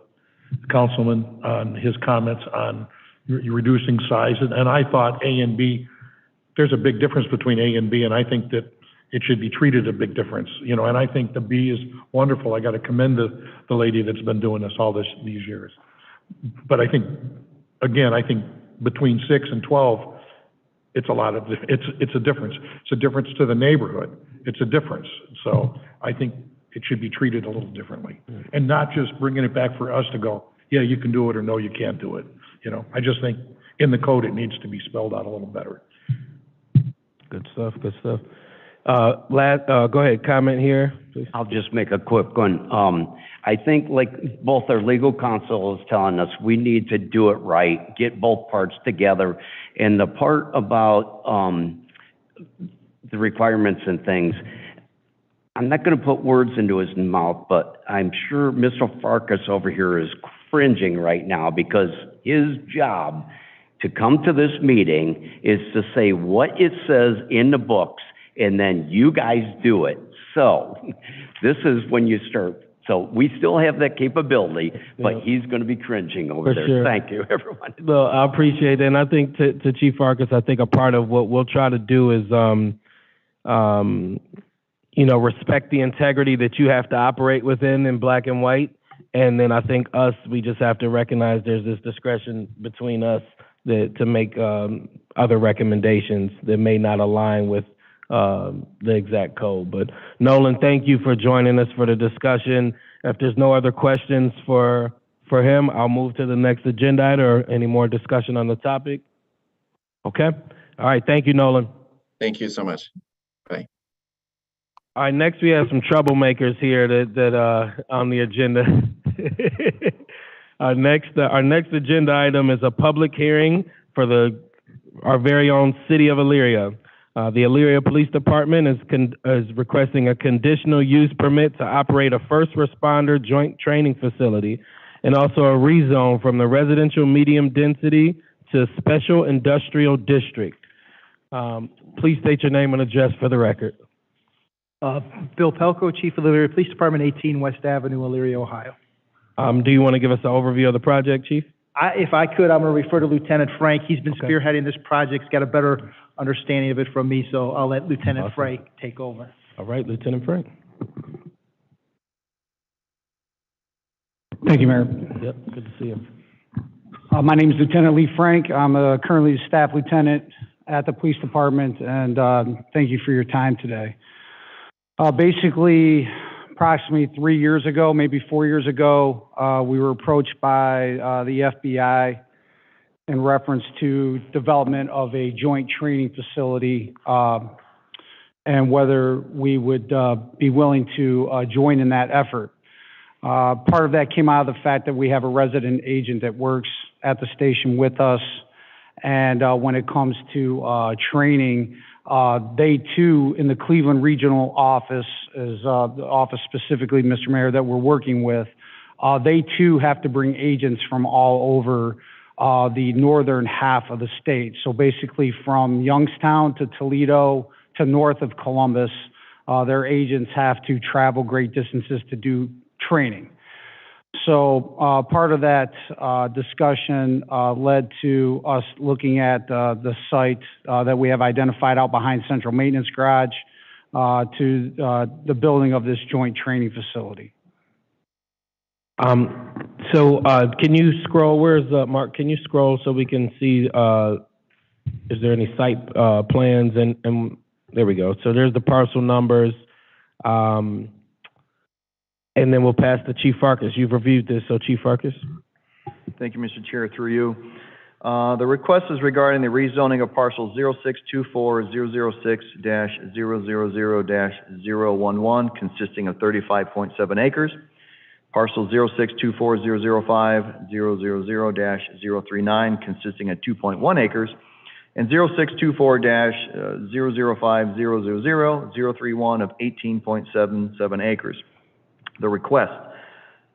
councilman on his comments on reducing size. And I thought A and B, there's a big difference between A and B, and I think that it should be treated a big difference. And I think the B is wonderful. I got to commend the lady that's been doing this these years. But I think, again, between 6 and 12, it's a difference. It's a difference to the neighborhood. It's a difference. So I think it should be treated a little differently, and not just bringing it back for us to go, yeah, you can do it, or no, you can't do it. I just think in the code, it needs to be spelled out a little better. Good stuff, good stuff. Go ahead, comment here, please. I'll just make a quick one. I think like both our legal counsel is telling us, we need to do it right, get both parts together. And the part about the requirements and things, I'm not going to put words into his mouth, but I'm sure Mr. Farkas over here is cringing right now, because his job to come to this meeting is to say what it says in the books, and then you guys do it. So this is when you start. So we still have that capability, but he's going to be cringing over there. Sure. Thank you, everyone. Well, I appreciate it. And I think to Chief Farkas, I think a part of what we'll try to do is, respect the integrity that you have to operate within in black and white. And then I think we just have to recognize there's this discretion between us to make other recommendations that may not align with the exact code. But Nolan, thank you for joining us for the discussion. If there's no other questions for him, I'll move to the next agenda item, or any more discussion on the topic. Okay. All right. Thank you, Nolan. Thank you so much. Bye. All right. Next, we have some troublemakers here that on the agenda. Our next agenda item is a public hearing for our very own City of Elyria. The Elyria Police Department is requesting a conditional use permit to operate a first responder joint training facility, and also a rezone from the residential medium density to special industrial district. Please state your name and address for the record. Bill Pelko, Chief of Elyria Police Department, 18 West Avenue, Elyria, Ohio. Do you want to give us an overview of the project, Chief? If I could, I'm going to refer to Lieutenant Frank. He's been spearheading this project. He's got a better understanding of it from me, so I'll let Lieutenant Frank take over. All right, Lieutenant Frank. Thank you, Mayor. Yep, good to see you. My name is Lieutenant Lee Frank. I'm currently a staff lieutenant at the police department, and thank you for your time today. Basically, approximately 3 years ago, maybe 4 years ago, we were approached by the FBI in reference to development of a joint training facility, and whether we would be willing to join in that effort. Part of that came out of the fact that we have a resident agent that works at the station with us, and when it comes to training, they too, in the Cleveland Regional Office, is the office specifically, Mr. Mayor, that we're working with, they too have to bring agents from all over the northern half of the state. So basically from Youngstown to Toledo to north of Columbus, their agents have to travel great distances to do training. So part of that discussion led to us looking at the site that we have identified out behind Central Maintenance Garage to the building of this joint training facility. Can you scroll, where's, Mark, can you scroll so we can see, is there any site, plans and there we go. So there's the parcel numbers. And then we'll pass to Chief Farkas. You've reviewed this, so Chief Farkas. Thank you, Mr. Chair, through you. The request is regarding the rezoning of parcel 0624-006-000-011, consisting of 35.7 acres. Parcel 0624-005-000-039, consisting of 2.1 acres. And 0624-005-000-031 of 18.77 acres. The request.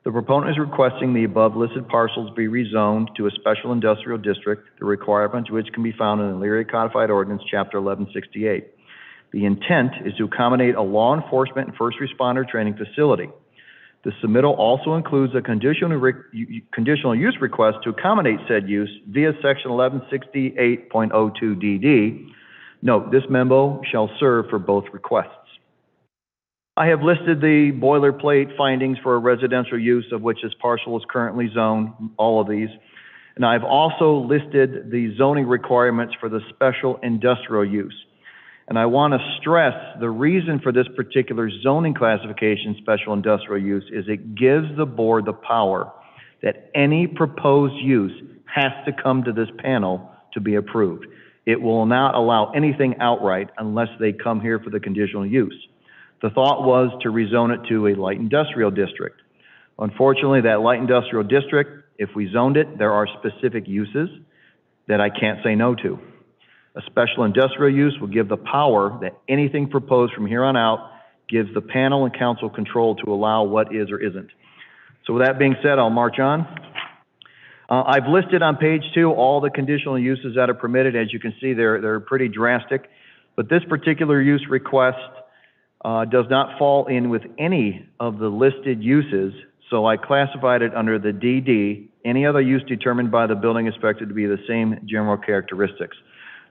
The proponent is requesting the above listed parcels be rezoned to a special industrial district, the requirement which can be found in the Elyria Codified Ordinance, Chapter 1168. The intent is to accommodate a law enforcement and first responder training facility. The submittal also includes a conditional use request to accommodate said use via Section 1168.02 DD. Note, this memo shall serve for both requests. I have listed the boilerplate findings for a residential use of which this parcel is currently zoned, all of these. And I've also listed the zoning requirements for the special industrial use. And I want to stress the reason for this particular zoning classification, special industrial use, is it gives the board the power that any proposed use has to come to this panel to be approved. It will not allow anything outright unless they come here for the conditional use. The thought was to rezone it to a light industrial district. Unfortunately, that light industrial district, if we zoned it, there are specific uses that I can't say no to. A special industrial use will give the power that anything proposed from here on out gives the panel and council control to allow what is or isn't. So with that being said, I'll march on. I've listed on page 2 all the conditional uses that are permitted. As you can see, they're pretty drastic. But this particular use request does not fall in with any of the listed uses, so I classified it under the DD, any other use determined by the building inspector to be the same general characteristics.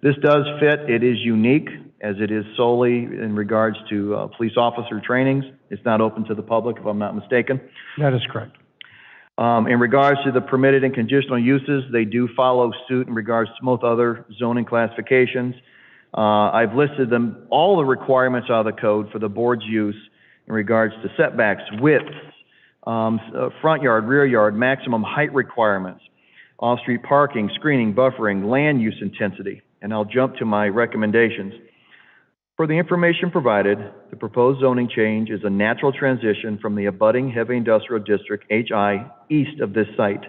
This does fit. It is unique, as it is solely in regards to police officer trainings. It's not open to the public, if I'm not mistaken. That is correct. In regards to the permitted and conditional uses, they do follow suit in regards to most other zoning classifications. I've listed them, all the requirements out of the code for the board's use in regards to setbacks, widths, front yard, rear yard, maximum height requirements, off-street parking, screening, buffering, land use intensity. And I'll jump to my recommendations. For the information provided, the proposed zoning change is a natural transition from the abutting heavy industrial district, HI, east of this site.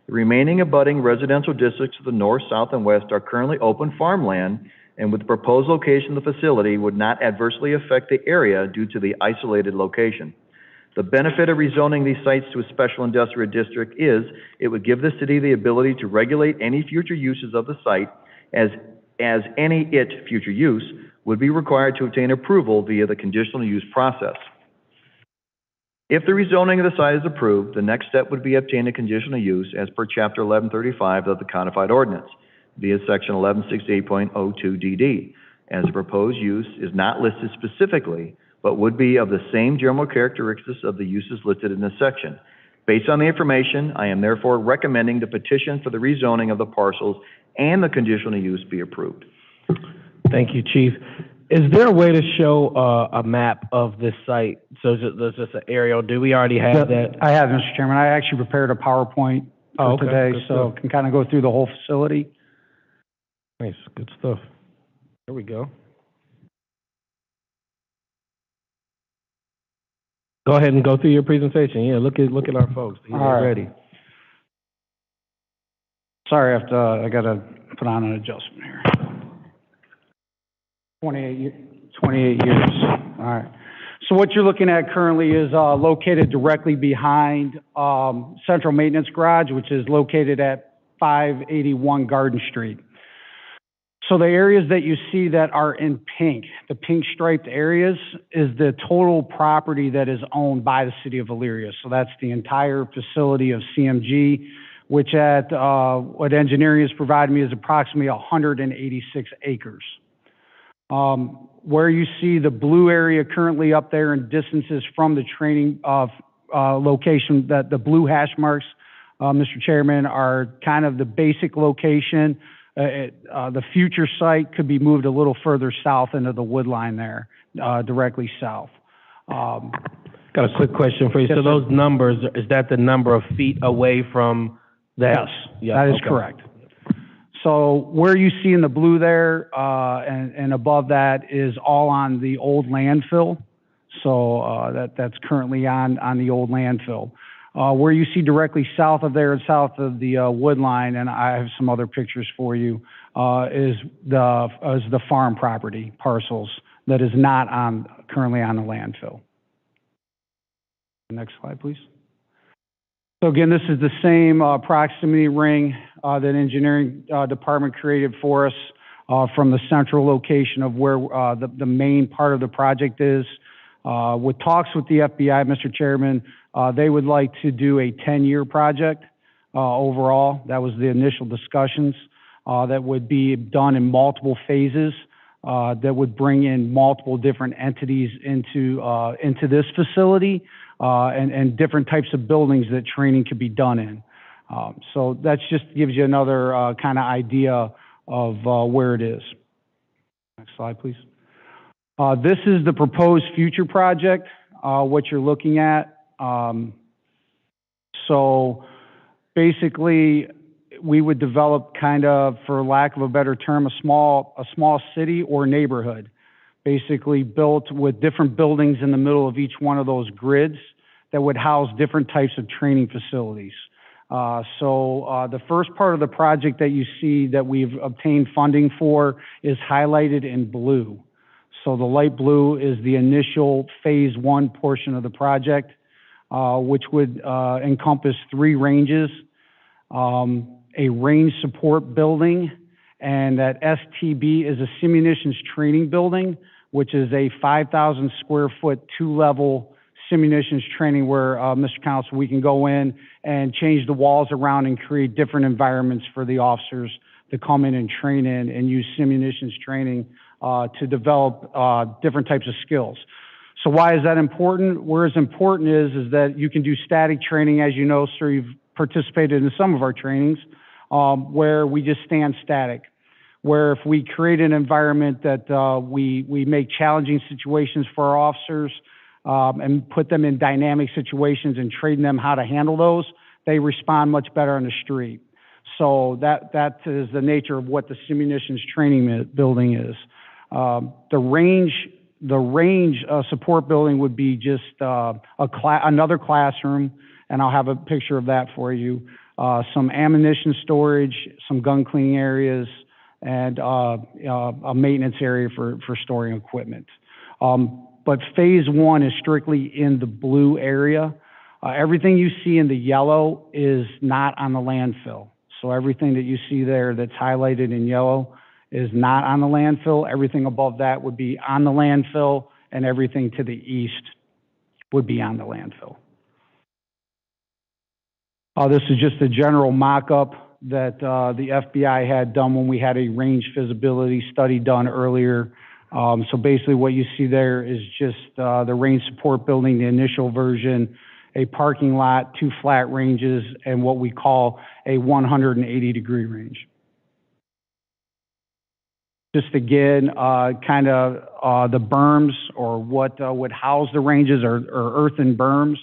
The remaining abutting residential districts to the north, south, and west are currently open farmland, and with the proposed location of the facility would not adversely affect the area due to the isolated location. The benefit of rezoning these sites to a special industrial district is it would give the city the ability to regulate any future uses of the site as any future use would be required to obtain approval via the conditional use process. If the rezoning of the site is approved, the next step would be obtain a conditional use as per Chapter 1135 of the Codified Ordinance via Section 1168.02 DD, as the proposed use is not listed specifically, but would be of the same general characteristics of the uses listed in this section. Based on the information, I am therefore recommending the petition for the rezoning of the parcels and the conditional use be approved. Thank you, Chief. Is there a way to show a map of this site? So there's just an aerial. Do we already have that? I have, Mr. Chairman. I actually prepared a PowerPoint for today, Good so stuff. can kind of go through the whole facility. Nice, good stuff. There we go. Go ahead and go through your presentation. Yeah, look at our folks. They're All right. ready. Sorry, I got to put on an adjustment here. 28 years. All right. So what you're looking at currently is located directly behind Central Maintenance Garage, which is located at 581 Garden Street. So the areas that you see that are in pink, the pink striped areas, is the total property that is owned by the city of Elyria. So that's the entire facility of CMG, which at what engineering has provided me is approximately 186 acres. Where you see the blue area currently up there in distances from the training location, that the blue hash marks, Mr. Chairman, are kind of the basic location. The future site could be moved a little further south into the wood line there, directly south. Got a quick question for you. Yes, So sir. those numbers, is that the number of feet away from that? Yes, Yeah, that is okay. correct. So where you see in the blue there, and above that is all on the old landfill. So, that's currently on the old landfill. Where you see directly south of there and south of the, wood line, and I have some other pictures for you, is the farm property parcels that is not currently on the landfill. Next slide, please. So again, this is the same proximity ring that engineering department created for us from the central location of where the main part of the project is. With talks with the FBI, Mr. Chairman, they would like to do a 10-year project overall. That was the initial discussions. That would be done in multiple phases. That would bring in multiple different entities into this facility. And different types of buildings that training could be done in. So that just gives you another kind of idea of where it is. Next slide, please. This is the proposed future project, what you're looking at. So basically, we would develop kind of, for lack of a better term, a small city or neighborhood, basically built with different buildings in the middle of each one of those grids that would house different types of training facilities. So the first part of the project that you see that we've obtained funding for is highlighted in blue. So the light blue is the initial phase 1 portion of the project, which would encompass 3 ranges, a range support building, and that STB is a simunitions training building, which is a 5,000 square foot, 2-level simunitions training where, Mr. Council, we can go in and change the walls around and create different environments for the officers to come in and train in and use simunitions training to develop different types of skills. So why is that important? Where it's important is that you can do static training, as you know, sir, you've participated in some of our trainings, where we just stand static. Where if we create an environment that we make challenging situations for our officers and put them in dynamic situations and train them how to handle those, they respond much better on the street. So that is the nature of what the simunitions training building is. The range support building would be just another classroom, and I'll have a picture of that for you. Some ammunition storage, some gun cleaning areas, and a maintenance area for storing equipment. But phase 1 is strictly in the blue area. Everything you see in the yellow is not on the landfill. So everything that you see there that's highlighted in yellow is not on the landfill. Everything above that would be on the landfill, and everything to the east would be on the landfill. This is just a general mock-up that the FBI had done when we had a range feasibility study done earlier. So basically what you see there is just the range support building, the initial version, a parking lot, 2 flat ranges, and what we call a 180-degree range. Just again, kind of the berms or what would house the ranges are earthen berms.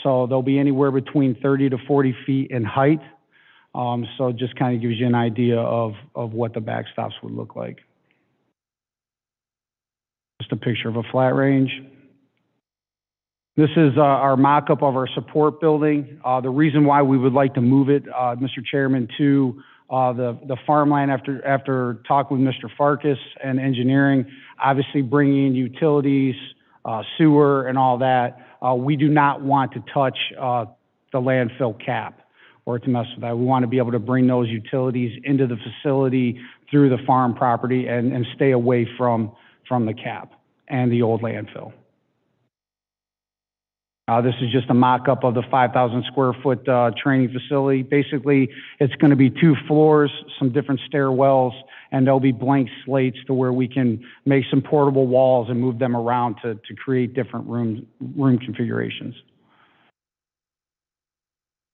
So they'll be anywhere between 30 to 40 feet in height. So it just kind of gives you an idea of what the backstops would look like. Just a picture of a flat range. This is our mock-up of our support building. The reason why we would like to move it, Mr. Chairman, to the farmland after talking with Mr. Farkas and engineering, obviously bringing in utilities, sewer and all that, we do not want to touch the landfill cap or to mess with that. We want to be able to bring those utilities into the facility through the farm property and stay away from the cap and the old landfill. This is just a mock-up of the 5,000 square foot training facility. Basically, it's going to be 2 floors, some different stairwells, and there'll be blank slates to where we can make some portable walls and move them around to create different room configurations.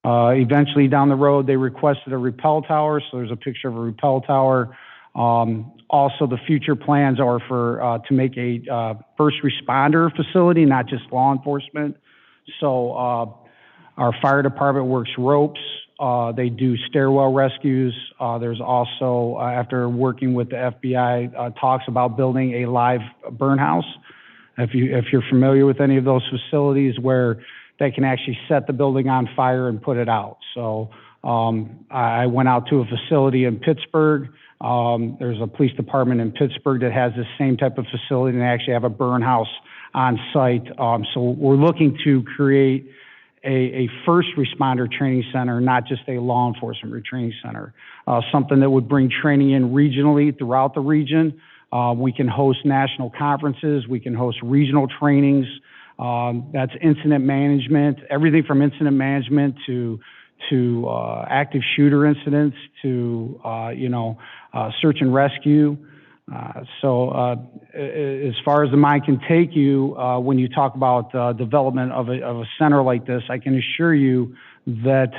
Eventually down the road, they requested a rappel tower, so there's a picture of a rappel tower. Also, the future plans are for, to make a, first responder facility, not just law enforcement. So, our fire department works ropes, they do stairwell rescues. There's also, after working with the FBI, talks about building a live burn house. If you're familiar with any of those facilities where they can actually set the building on fire and put it out. So, I went out to a facility in Pittsburgh. There's a police department in Pittsburgh that has the same type of facility, and they actually have a burn house on site. So we're looking to create a first responder training center, not just a law enforcement training center. Something that would bring training in regionally throughout the region. We can host national conferences. We can host regional trainings. That's incident management, everything from incident management to active shooter incidents to, search and rescue. As far as the mind can take you, when you talk about development of a center like this, I can assure you that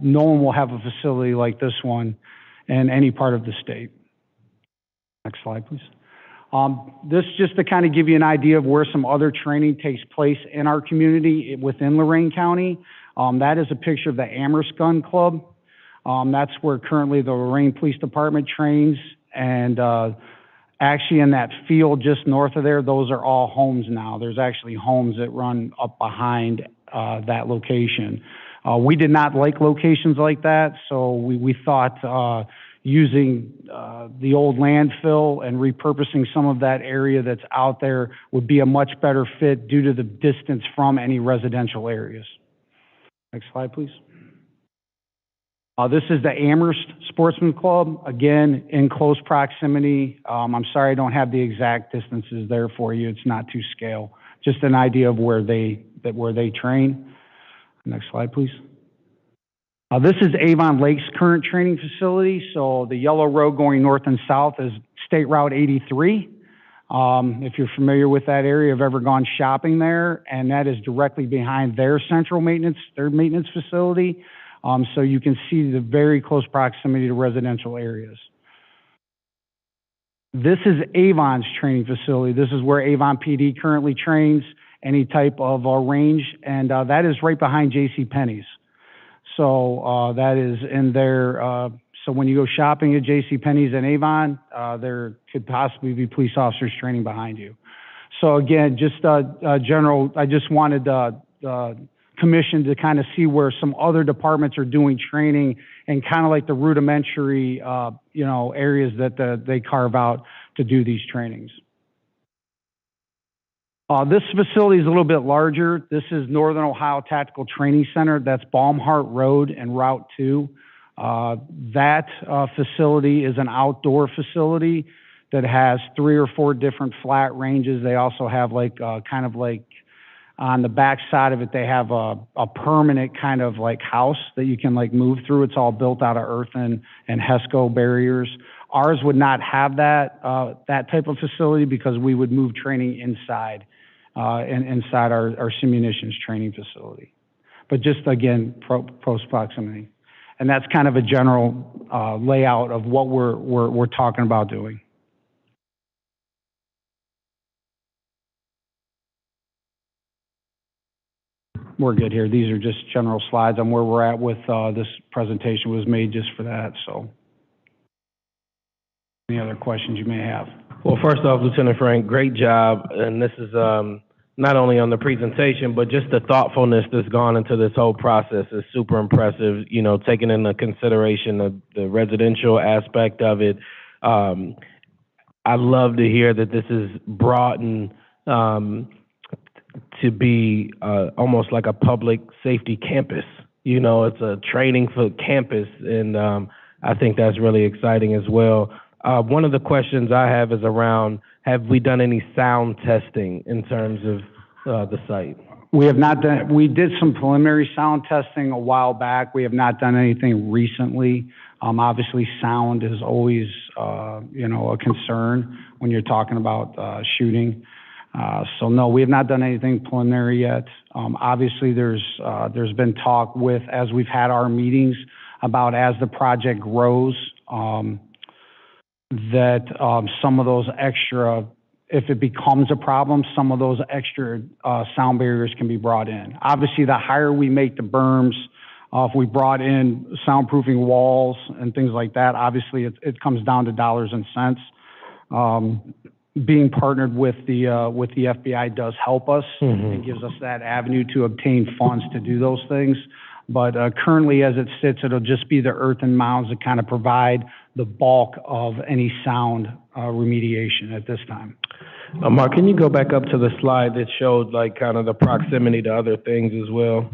no one will have a facility like this one in any part of the state. Next slide, please. This just to kind of give you an idea of where some other training takes place in our community within Lorain County. That is a picture of the Amherst Gun Club. That's where currently the Lorain Police Department trains, and actually in that field just north of there, those are all homes now. There's actually homes that run up behind that location. We did not like locations like that, so we thought using the old landfill and repurposing some of that area that's out there would be a much better fit due to the distance from any residential areas. Next slide, please. This is the Amherst Sportsman Club, again, in close proximity. I'm sorry I don't have the exact distances there for you. It's not to scale. Just an idea of where they train. Next slide, please. This is Avon Lake's current training facility. So the yellow road going north and south is State Route 83. If you're familiar with that area, have ever gone shopping there, and that is directly behind their central maintenance, their maintenance facility. So you can see the very close proximity to residential areas. This is Avon's training facility. This is where Avon PD currently trains any type of range, and that is right behind JCPenney's. So that is in there. So when you go shopping at JCPenney's and Avon, there could possibly be police officers training behind you. So again, just general, I just wanted the commission to kind of see where some other departments are doing training and kind of like the rudimentary, areas that they carve out to do these trainings. This facility is a little bit larger. This is Northern Ohio Tactical Training Center. That's Baumhart Road and Route 2. That facility is an outdoor facility that has 3 or 4 different flat ranges. They also have kind of like on the back side of it, they have a permanent kind of like house that you can like move through. It's all built out of earthen and HESCO barriers. Ours would not have that type of facility because we would move training inside inside our simunitions training facility. But just again, close proximity. And that's kind of a general layout of what we're talking about doing. We're good here. These are just general slides on where we're at with this presentation was made just for that. So any other questions you may have? Well, first off, Lieutenant Frank, great job. And this is not only on the presentation, but just the thoughtfulness that's gone into this whole process is super impressive, you know, taking into consideration the residential aspect of it. I love to hear that this is broadened to be almost like a public safety campus. You know, it's a training for campus, and I think that's really exciting as well. One of the questions I have is around, have we done any sound testing in terms of the site? We have not done, we did some preliminary sound testing a while back. We have not done anything recently. Obviously sound is always, a concern when you're talking about shooting. So no, we have not done anything preliminary yet. Obviously, there's been talk with, as we've had our meetings, about as the project grows, that some of those extra, if it becomes a problem, some of those extra sound barriers can be brought in. Obviously, the higher we make the berms, if we brought in soundproofing walls and things like that, obviously it comes down to dollars and cents. Being partnered with the FBI does help us. It gives us that avenue to obtain funds to do those things. But currently, as it sits, it'll just be the earthen mounds that kind of provide the bulk of any sound remediation at this time. Mark, can you go back up to the slide that showed like kind of the proximity to other things as well?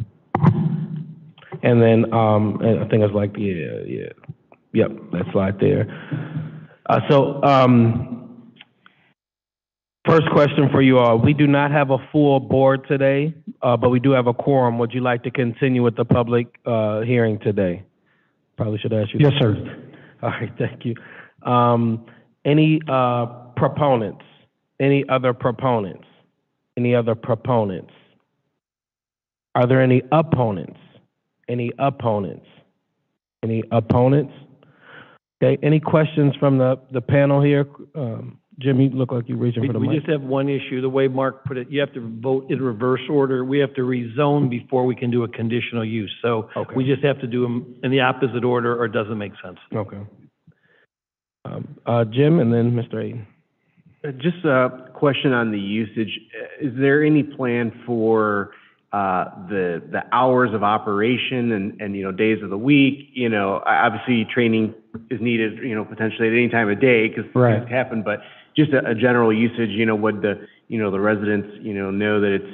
And then I think it's like yep, that slide there. First question for you all. We do not have a full board today, but we do have a quorum. Would you like to continue with the public hearing today? Probably should ask you. Yes, sir. All right, thank you. Any proponents? Any other proponents? Any other proponents? Are there any opponents? Any opponents? Any opponents? Okay, any questions from the panel here? Jim, you look like you're reaching for the mic. We just have one issue. The way Mark put it, you have to vote in reverse order. We have to rezone before we can do a conditional use. So we just have to do them in the opposite order or it doesn't make sense. Okay. Jim and then Mr. Aiden. Just a question on the usage. Is there any plan for the hours of operation and days of the week? Obviously training is needed, potentially at any time of day because things happen, but just a general usage, would the residents, know that it's,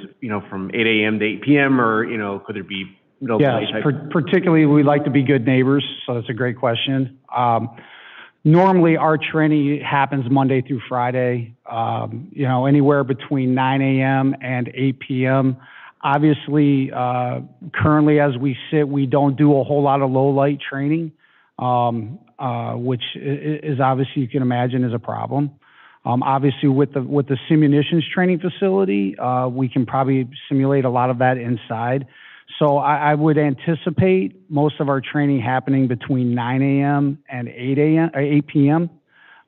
from 8 a.m. to 8 p.m. or, could there be middle of the Yes, day type? particularly we like to be good neighbors, so that's a great question. Normally our training happens Monday through Friday, anywhere between 9 a.m. and 8 p.m. Obviously, currently as we sit, we don't do a whole lot of low light training, which is obviously, you can imagine, is a problem. Obviously with the simunitions training facility, we can probably simulate a lot of that inside. So I would anticipate most of our training happening between 9 a.m. and 8 p.m.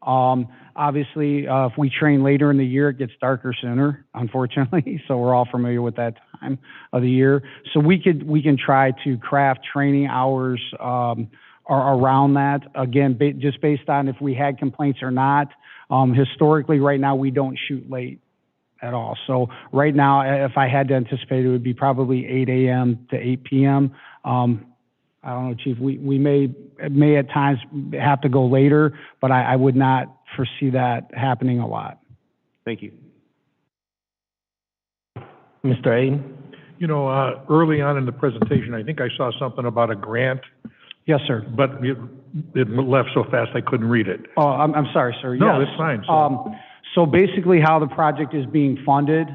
Obviously, if we train later in the year, it gets darker sooner, unfortunately. So we're all familiar with that time of the year. So we can try to craft training hours around that. Again, just based on if we had complaints or not. Historically, right now, we don't shoot late at all. So right now, if I had to anticipate, it would be probably 8 a.m. to 8 p.m. I don't know, Chief, we may at times have to go later, but I would not foresee that happening a lot. Thank you. Mr. Aiden? Early on in the presentation, I think I saw something about a grant. Yes, sir. But it left so fast I couldn't read it. Oh, I'm sorry, sir. No, yes. it's fine. So basically how the project is being funded,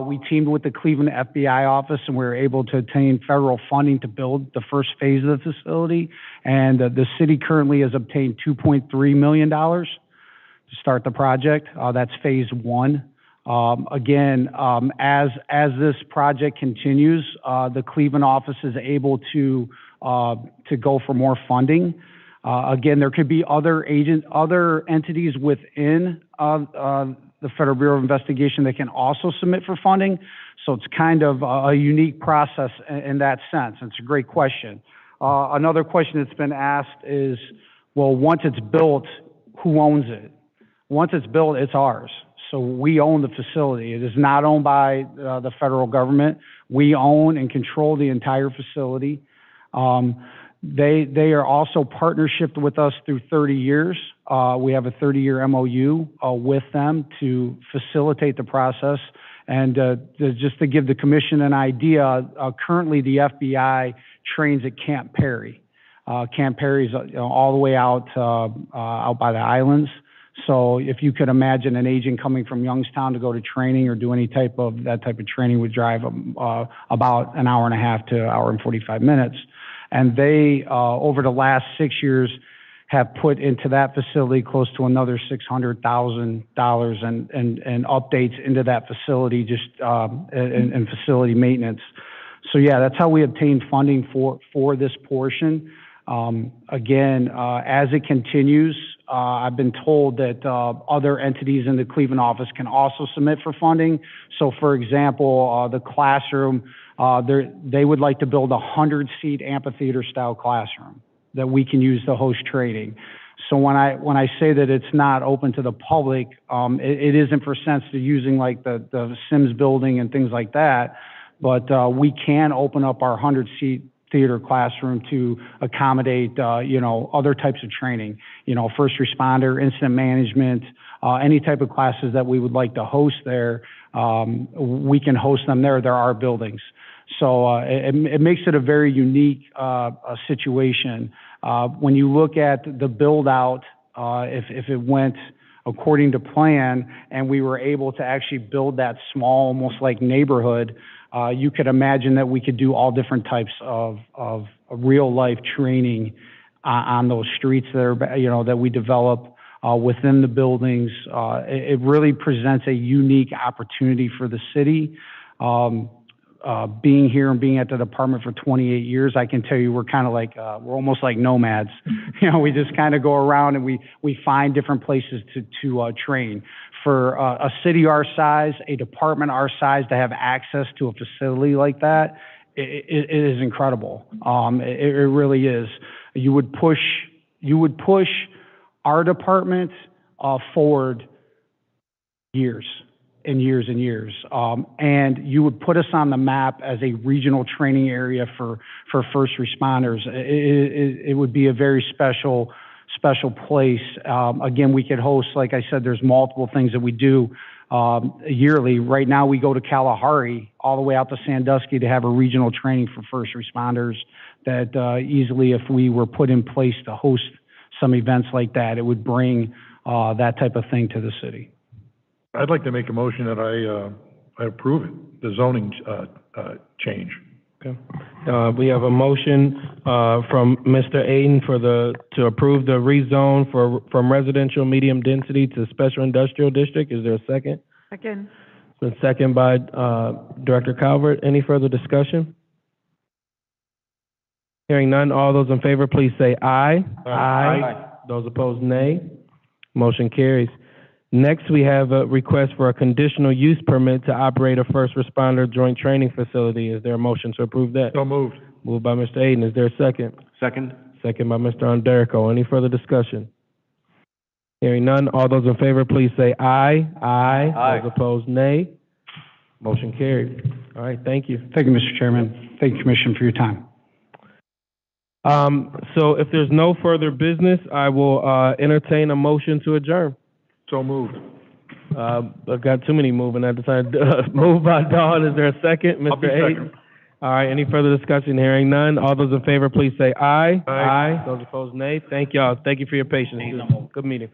we teamed with the Cleveland FBI office and we were able to obtain federal funding to build the first phase of the facility. And the city currently has obtained $2.3 million to start the project. That's phase one. Again, as this project continues, the Cleveland office is able to go for more funding. Again, there could be other entities within the Federal Bureau of Investigation that can also submit for funding. So it's kind of a unique process in that sense. It's a great question. Another question that's been asked is, well, once it's built, who owns it? Once it's built, it's ours. So we own the facility. It is not owned by the federal government. We own and control the entire facility. They are also partnership with us through 30 years. We have a 30-year MOU with them to facilitate the process. And just to give the commission an idea, currently the FBI trains at Camp Perry. Camp Perry's all the way out by the islands. So if you could imagine an agent coming from Youngstown to go to training or do any type of training would drive about an hour and a half to an hour and 45 minutes. And they, over the last 6 years, have put into that facility close to another $600,000 and updates into that facility, just, and facility maintenance. So yeah, that's how we obtained funding for this portion. Again, as it continues, I've been told that other entities in the Cleveland office can also submit for funding. So for example, the classroom, they would like to build a 100-seat amphitheater-style classroom that we can use to host training. So when I say that it's not open to the public, it isn't for sense to using like the Sims building and things like that, but we can open up our 100-seat theater classroom to accommodate, other types of training, first responder, incident management, any type of classes that we would like to host there. We can host them there. There are buildings. So it makes it a very unique situation. When you look at the build out, if it went according to plan and we were able to actually build that small, almost like neighborhood, you could imagine that we could do all different types of real life training on those streets that are, that we develop within the buildings. It really presents a unique opportunity for the city. Being here and being at the department for 28 years, I can tell you we're kind of like, we're almost like nomads. We just kind of go around and we find different places to train. For a city our size, a department our size, to have access to a facility like that, it is incredible. It really is. You would push our department forward years and years and years. And you would put us on the map as a regional training area for first responders. It would be a very special place. Again, we could host, like I said, there's multiple things that we do yearly. Right now, we go to Kalahari, all the way out to Sandusky, to have a regional training for first responders that easily, if we were put in place to host some events like that, it would bring that type of thing to the city. I'd like to make a motion that I approve it, the zoning change. Okay. We have a motion from Mr. Aiden to approve the rezone from residential medium density to special industrial district. Is there a second? Second. It's been seconded by Director Calvert. Any further discussion? Hearing none, all those in favor, please say aye. Aye. Those opposed, nay. Motion carries. Next, we have a request for a conditional use permit to operate a first responder joint training facility. Is there a motion to approve that? So moved. Moved by Mr. Aiden. Is there a second? Second. Second by Mr. Underco. Any further discussion? Hearing none, all those in favor, please say aye. Aye. Those opposed, nay. Motion carried. All right, thank you. Thank you, Mr. Chairman. Thank you, Commission, for your time. So if there's no further business, I will entertain a motion to adjourn. So moved. I've got too many moving. I decided moved by Dawn. Is there a second? I'll be Mr. Aiden? second. All right, any further discussion? Hearing none. All those in favor, please say aye. Aye. Those opposed, nay. Thank y'all. Thank you for your patience. Good meeting.